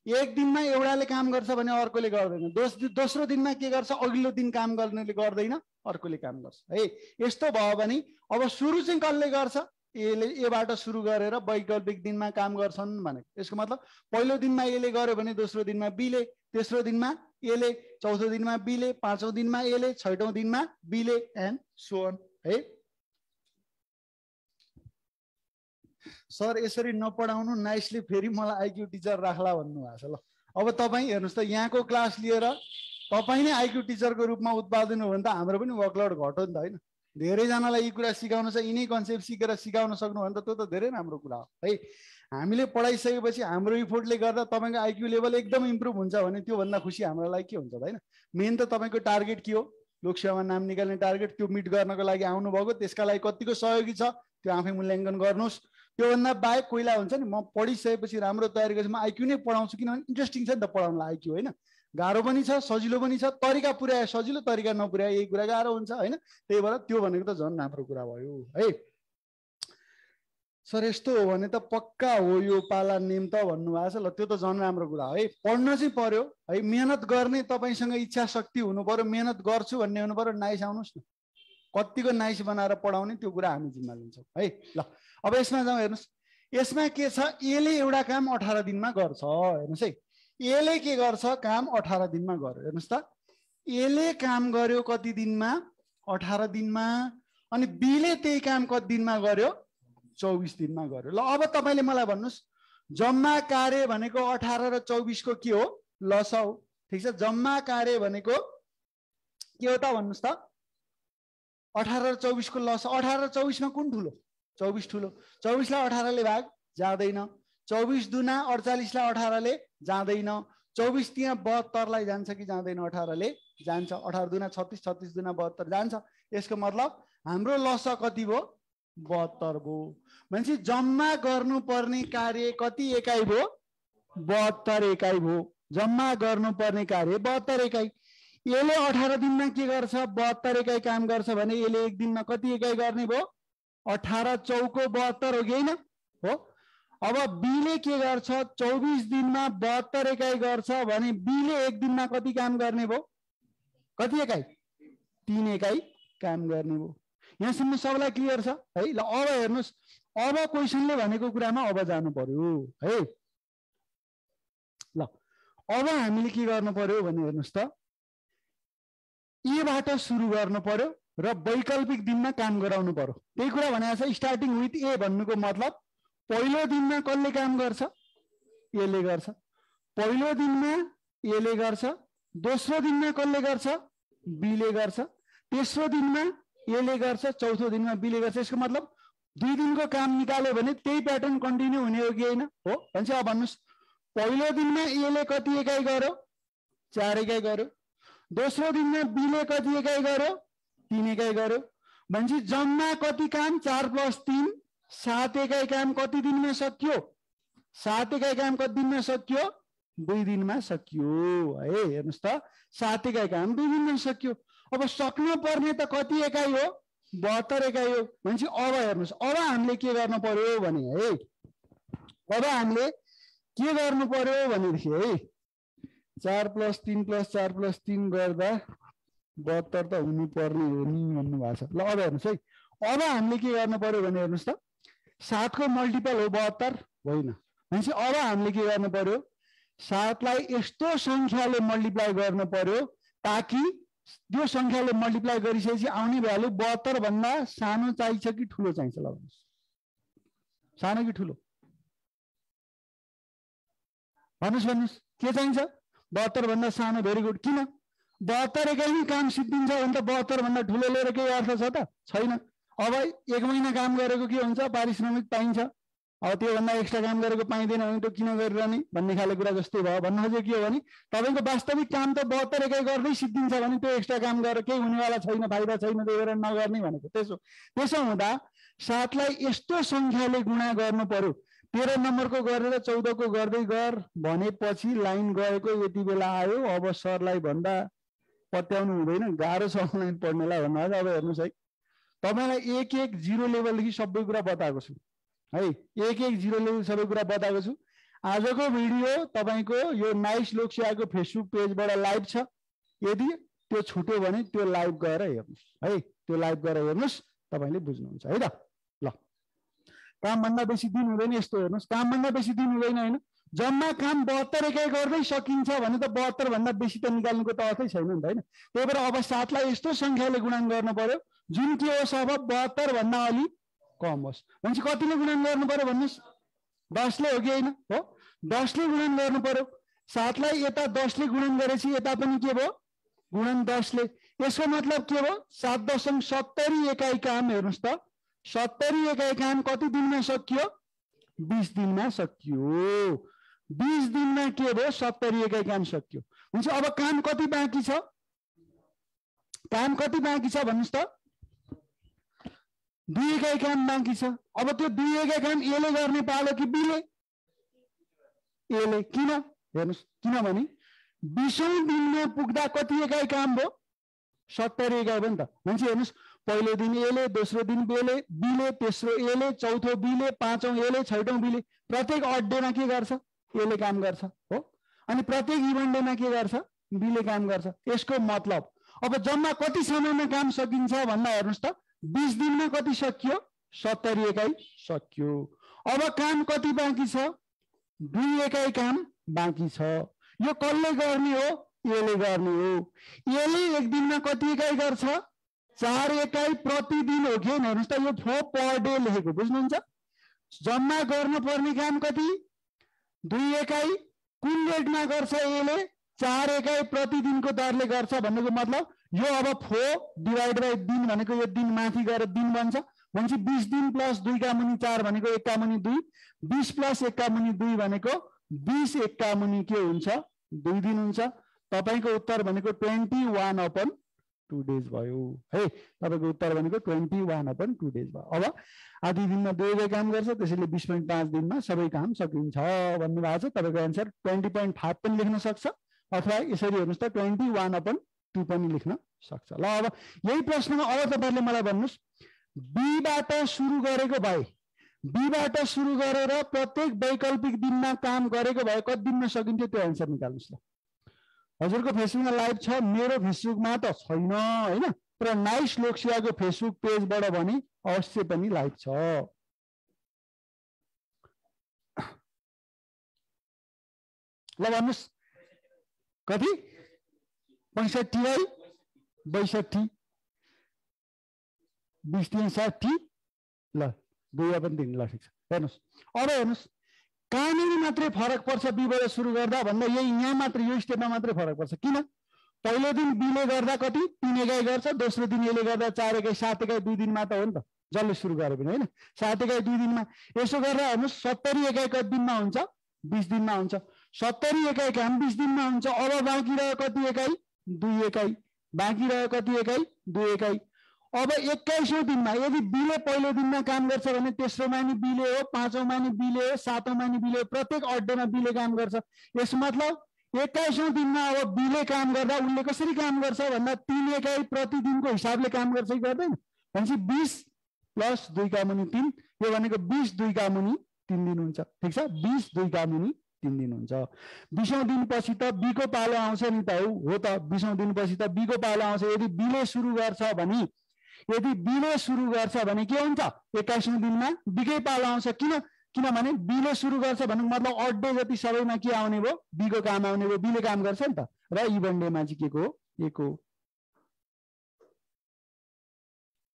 एक दिनमा एउटाले काम गर्छ भने अर्कोले गर्दैन, दोस्रो दिनमा के गर्छ, अघिल्लो दिन काम गर्नेले गर्दैन, अर्कोले काम गर्छ है। यस्तो भयो भने अब सुरु चाहिँ कसले गर्छ, एबाट सुरु गरेर वैकल्पिक दिनमा काम गर्छन् भनेको। यसको मतलब पहिलो दिनमा एले गर्यो भने दोस्रो दिनमा बीले, तेस्रो दिनमा एले, चौथो दिनमा बीले, पाँचौं दिनमा एले, छैटौं दिनमा बीले एन्ड सो अन है। सर यसरी नपढाउनु, नाइसली फेरि मलाई आइक्यू टिचर राख्ला भन्नुभएको छ। ल अब तपाईँ हेर्नुहोस् त, यहाँको क्लास लिएर तपाईँ नै आइक्यू टिचरको रूपमा उत्पादन हो भने त हाम्रो पनि वर्कलोड घट्यो नि त होइन। धेरैजनालाई यी कुरा सिकाउन छ, यिनै कन्सेप्ट सिकेर सिकाउन सक्नु भने त त्यो त धेरै राम्रो कुरा हो है। हामीले पढाइसकेपछि हाम्रो इफोर्टले गर्दा तपाईँको आइक्यू लेभल एकदम इम्प्रुभ हुन्छ भने त्योभन्दा खुसी हाम्रो लागि के हुन्छ त होइन। मेन त तपाईँको टार्गेट के हो, लोकसेवामा नाम निकाल्ने टार्गेट, त्यो मिट गर्नको लागि आउनुभएको, त्यसका लागि कतिको सहयोगी छ त्यो आफै मूल्याङ्कन गर्नुहोस्। त्योभन्दा बाहेक कोहीलाई हुन्छ नि, म पढिसकेपछि राम्रो तयारी गरेपछि म आइक्यू नै पढाउँछु किनभने इन्ट्रेस्टिङ छ नि त पढाउनलाई आइक्यू होइन। गाह्रो पनि छ, सजिलो पनि छ, तरिका पुर्याए सजिलो, तरिका नपुर्याए यही कुरा गाह्रो हुन्छ होइन। त्यही भएर त्यो भनेको त झन् राम्रो कुरा भयो है। सर यस्तो हो भने त पक्का हो यो पाला नेम त भन्नुभएको छ। ल त्यो त झन् राम्रो कुरा है। पढ्न चाहिँ पर्यो है, मेहनत गर्ने तपाईँसँग इच्छा शक्ति हुनु पर्यो, मेहनत गर्छु भन्ने हुनु पर्यो। नाइस आउनुहोस् न, कतिको नाइस बनाएर पढाउने त्यो कुरा हामी जिम्मा लिन्छौँ है। ल अब यसमा जाउँ। हेर्नुहोस् यसमा के छ, एले एउटा काम 18 दिनमा गर्छ। हेर्नुहोस् है, एले के गर्छ, काम 18 दिनमा गर्यो। हेर्नुहोस् त, एले काम गर्यो कति दिनमा, 18 दिनमा। अनि बीले त्यही काम कति दिनमा गर्यो, 24 दिनमा गर्यो। ल अब तपाईँले मलाई भन्नुहोस्, जम्मा कार्य भनेको 18 र 24 को के हो, लसा हो। ठिक छ, जम्मा कार्य भनेको के हो त भन्नुहोस् त, 18 र 24 को लसा। 18 र 24 मा कुन ठुलो, 24 ठुलो। 24 लाई 18 ले भाग जाँदैन, 24 दुना 48 लाई 18 ले जाँदैन, 24 त्यहाँ 72 लाई जान्छ कि जाँदैन, 18 ले जान्छ। 18 दुना 36, 36 दुना 72 जान्छ। यसको मतलब हाम्रो लसा कति भयो, 72 भयो। भनेपछि जम्मा गर्नुपर्ने कार्य कति एकाइ भयो, 72 एकाइ भयो। जम्मा गर्नुपर्ने कार्य 72 एकाइ। यसले 18 दिनमा के गर्छ, 72 एकाइ काम गर्छ भने यसले एक दिनमा कति एकाइ गर्ने भयो, 18 चौको 72 हो कि होइन हो। अब बीले के गर्छ, 24 दिनमा 72 एकाइ गर्छ भने बीले एक दिनमा कति काम गर्ने भयो, कति एकाइ, 3 एकाइ काम गर्ने भयो। यहाँसम्म सबलाई क्लियर छ है। ल अब हेर्नुहोस्, अब क्वेसनले भनेको कुरामा अब जानु पर्यो है। ल अब हामीले के गर्नु पर्यो भने हेर्नुहोस् त, एबाट सुरु गर्नु पर्यो र वैकल्पिक दिनमा काम गराउनु पर्यो। त्यही कुरा भनेको छ, स्टार्टिङ विथ ए भन्नुको मतलब पहिलो दिनमा कसले काम गर्छ, एले गर्छ। पहिलो दिनमा एले गर्छ, दोस्रो दिनमा कसले गर्छ, बीले गर्छ, तेस्रो दिनमा एले गर्छ, चौथो दिनमा बीले गर्छ। यसको मतलब 2 दिनको काम निकाल्यो भने त्यही प्याटर्न कन्टिन्यू हुने हो कि होइन हो। भनेपछि अब भन्नुहोस्, पहिलो दिनमा एले कति एकाइ गर्यो, 4 एकाइ गर्यो। दोस्रो दिनमा बीले कति एकाइ गर्यो, 3 एकाइ गर्यो। भनेपछि जम्मा कति काम, 4 + 3 7 एकाइ काम कति दिनमा सकियो, 7 एकाइ काम कति दिनमा सकियो, 2 दिनमा सकियो है। हेर्नुहोस् त, 7 एकाइ काम 2 दिनमा सकियो। अब सक्नु पर्ने त कति एकाइ हो 72 एकाइ हो भनेपछि अब हेर्नुस् अब हामीले के गर्नु पर्यो भने है अब हामीले के गर्नु पर्यो भनेदेखि है 4 + 3 + 4 + 3 गर्दा 72 त हुनु पर्ने हो नि भन्नु भएको छ। ल अब हेर्नुस् है अब हामीले के गर्नु पर्यो भने हेर्नुस् त 7 को मल्टिपल हो 72 होइन भनेपछि अब हामीले के गर्नु पर्यो 7 लाई यस्तो संख्याले मल्टिप्लाई गर्नु पर्यो ताकि त्यो संख्याले मल्टिप्लाई गरिसकेपछि आउने भ्यालु 72 भन्दा सानो चाहिन्छ कि ठुलो चाहिन्छ ल भन्नुस् सानो कि ठुलो भन्नुस् के चाहिन्छ 72 भन्दा सानो भेरी गुड किन 72 एकै नै काम सिद्धिन्छ भने त 72 भन्दा ठुलो लिएर केही अर्थ छ त छैन। अब 1 महिना काम गरेको के हुन्छ पारिश्रमिक पाइन्छ अब त्यो भन्दा एक्स्ट्रा काम गरेको पाइदैन भने त किन गरिरहने भन्ने खाले कुरा जस्तै भयो। भन्नु खोजेको के हो भने तपाईको वास्तविक काम त 72 एकै गर्दै सिद्धिन्छ भने त्यो एक्स्ट्रा काम गरेर केही हुनेवाला छैन फाइदा छैन त्यही भएर नगर्ने भनेको। त्यसो हुँदा 7 लाई यस्तो संख्याले गुणा गर्नु पर्यो 13 नम्बरको गरेर 14 को गर्दै गर भनेपछि लाइन गएको यति बेला आयो। अब सरलाई भन्दा पत्याउनु हुँदैन गाह्रो छ अनलाइन पढ्नेलाई भन्नु अब हेर्नुस् है तपाईलाई 1-1 0 लेभलदेखि सबै कुरा बताएको छु है 1-1 0 लेभल सबै कुरा बताएको छु। आजको भिडियो तपाईको यो नाइस लोकसेवाको फेसबुक पेजबाट लाइभ छ यदि त्यो छुट्यो भने त्यो लाइभ गएर हेर्नुस् है त्यो लाइभ गएर हेर्नुस् तपाईले बुझ्नुहुन्छ है त। ल काम भन्दा बेसी दिन हुँदैन यस्तो हेर्नुस् काम भन्दा बेसी दिन हुँदैन हैन जम्मा काम 72 एकै गर्दै सकिन्छ भने त 72 भन्दा बेसी त निकाल्नुको त अर्थै छैन नि त हैन। त्यही भएर अब 7 लाई यस्तो संख्याले गुणन गर्नु पर्यो जुन के होस् अब 72 भन्दा अलि कम होस् भनेपछि कतिले गुणन गर्नु पर्यो भन्नुस् 10 ले हो कि हैन हो 10 ले गुणन गर्नु पर्यो 7 लाई यता 10 ले गुणन गरेपछि यता पनि के भयो गुणन 10 ले यसको मतलब के भयो 7.70 एकाइ काम हेर्नुस् त 70 एकाइ काम कति दिनमा सकियो 20 दिनमा सकियो 20 दिनमा के भयो 70 एकाइ काम सकियो। हुन्छ अब काम कति बाँकी छ भन्नुस् त 2 एकाइ काम बाँकी छ। अब त्यो 2 एकाइ काम एले गर्ने पालो कि बीले एले किन हेर्नुस् किनभने 20औं दिनमा पुग्दा कति एकाइ काम भयो 70 एकाइ भयो नि त। भनेपछि हेर्नुस् पहिलो दिन एले दोस्रो दिन बीले तेस्रो एले चौथो बीले पाँचौं एले छैटौं बीले प्रत्येक अड डेमा के गर्छ एले काम गर्छ हो अनि प्रत्येक इभन डेमा के गर्छ बीले काम गर्छ। यसको मतलब अब जम्मा कति समयमा काम सकिन्छ भन्दा हेर्नुस् त 20 दिनमा कति सकियो 70 एकाइ सकियो। अब काम कति बाँकी छ 2 एकाइ काम बाँकी छ यो कसले गर्ने हो एले गर्ने हो। एले एक दिनमा कति एकाइ गर्छ 4 एकाइ प्रतिदिन हो कि हेर्नुस् त यो 4 पर डे लेखेको बुझ्नुहुन्छ। जम्मा गर्नुपर्ने काम कति 2 एकाइ कुन रेटमा गर्छ एले 4 एकाइ प्रतिदिनको दरले गर्छ भन्नुको मतलब यो अब 4 डिवाइड बाइ दिन भनेको यो दिन माथि गएर दिन बन्छ भनेपछि 20 दिन प्लस 2 का मुनि 4 भनेको 1 का मुनि 2 20 प्लस 1 का मुनि 2 भनेको 20 1 का मुनि के हुन्छ 2 दिन हुन्छ। तपाईको उत्तर भनेको 21/2 डेज भयो है तपाईको उत्तर भनेको 21/2 डेज भयो। अब आधी दिनमा 2 एकाइ काम गर्छ त्यसैले 20.5 दिनमा सबै काम सकिन्छ भन्नु भएको छ। तपाईको आन्सर 20.5 पनि लेख्न सक्छ अथवा यसरी हेर्नुस् त 21/2 पनि लेख्न सक्छ। ल अब यही प्रश्नमा अब तपाईहरुले मलाई भन्नुस् बी बाट सुरु गरेको भए बी बाट सुरु गरेर प्रत्येक वैकल्पिक दिनमा काम गरेको भए कति दिनमा सकिन्थ्यो त्यो आन्सर निकाल्नुस्। ल हजुरको फेसबुकमा लाइभ छ मेरो फेसबुकमा त छैन हैन तर नाइस लोकसेवाको फेसबुक पेजबाट भने अवश्य पनि लाइभ छ। ल भन्नुस् कति 65/62 20 3 60 ल 2 पनि 3 ल ठिक छ। हेर्नुस् अब हेर्नुस् कहाँनिर मात्रै फरक पर्छ बीबाट सुरु गर्दा भन्दा यही यहाँ मात्र यो स्टेपमा मात्रै फरक पर्छ। किन पहिलो दिन बीले गर्दा कति 3 एकाइ गर्छ दोस्रो दिन एले गर्दा 4 एकाइ 7 एकाइ 2 दिनमा त हो नि त जसले सुरु गरे पनि हैन 7 एकाइ 2 दिनमा। यसो गरेर हेर्नुस् 70 एकाइ कति दिनमा हुन्छ 20 दिनमा हुन्छ 70 एकाइ काम 20 दिनमा हुन्छ। अब बाँकी रह्यो कति एकाइ 2 एकाइ बाँकी रह्यो कति एकाइ 2 एकाइ। अब 21औं दिनमा यदि बीले पहिलो दिनमा काम गर्छ भने तेस्रोमा नि बीले हो पाँचौंमा नि बीले हो सातौंमा नि बीले हो प्रत्येक अड्डेमा बीले काम गर्छ। यस मतलब 21औं दिनमा अब बीले काम गर्दा उनले कसरी काम गर्छ भन्दा 3 एकाइ प्रतिदिनको हिसाबले काम गर्छ कि गर्दैन भनेपछि 20 प्लस 2 का मुनि 3 यो भनेको 20 2 का मुनि 3 दिन हुन्छ ठीक छ 20 2 का मुनि 3 दिन हुन्छ 20औं दिनपछि त बी को पालो आउँछ नि त हो त 20औं दिनपछि त बी को पालो आउँछ यदि बीले सुरु गर्छ भने यदि बीले सुरु गर्छ भने के हुन्छ 21औं दिनमा बीकै पालो आउँछ किनभने बीले सुरु गर्छ भन्नु मतलब अड डे जति सबैमा के आउने भयो बीको काम आउने भयो बीले काम गर्छ नि त र इभन डेमा चाहिँ के को 1 हो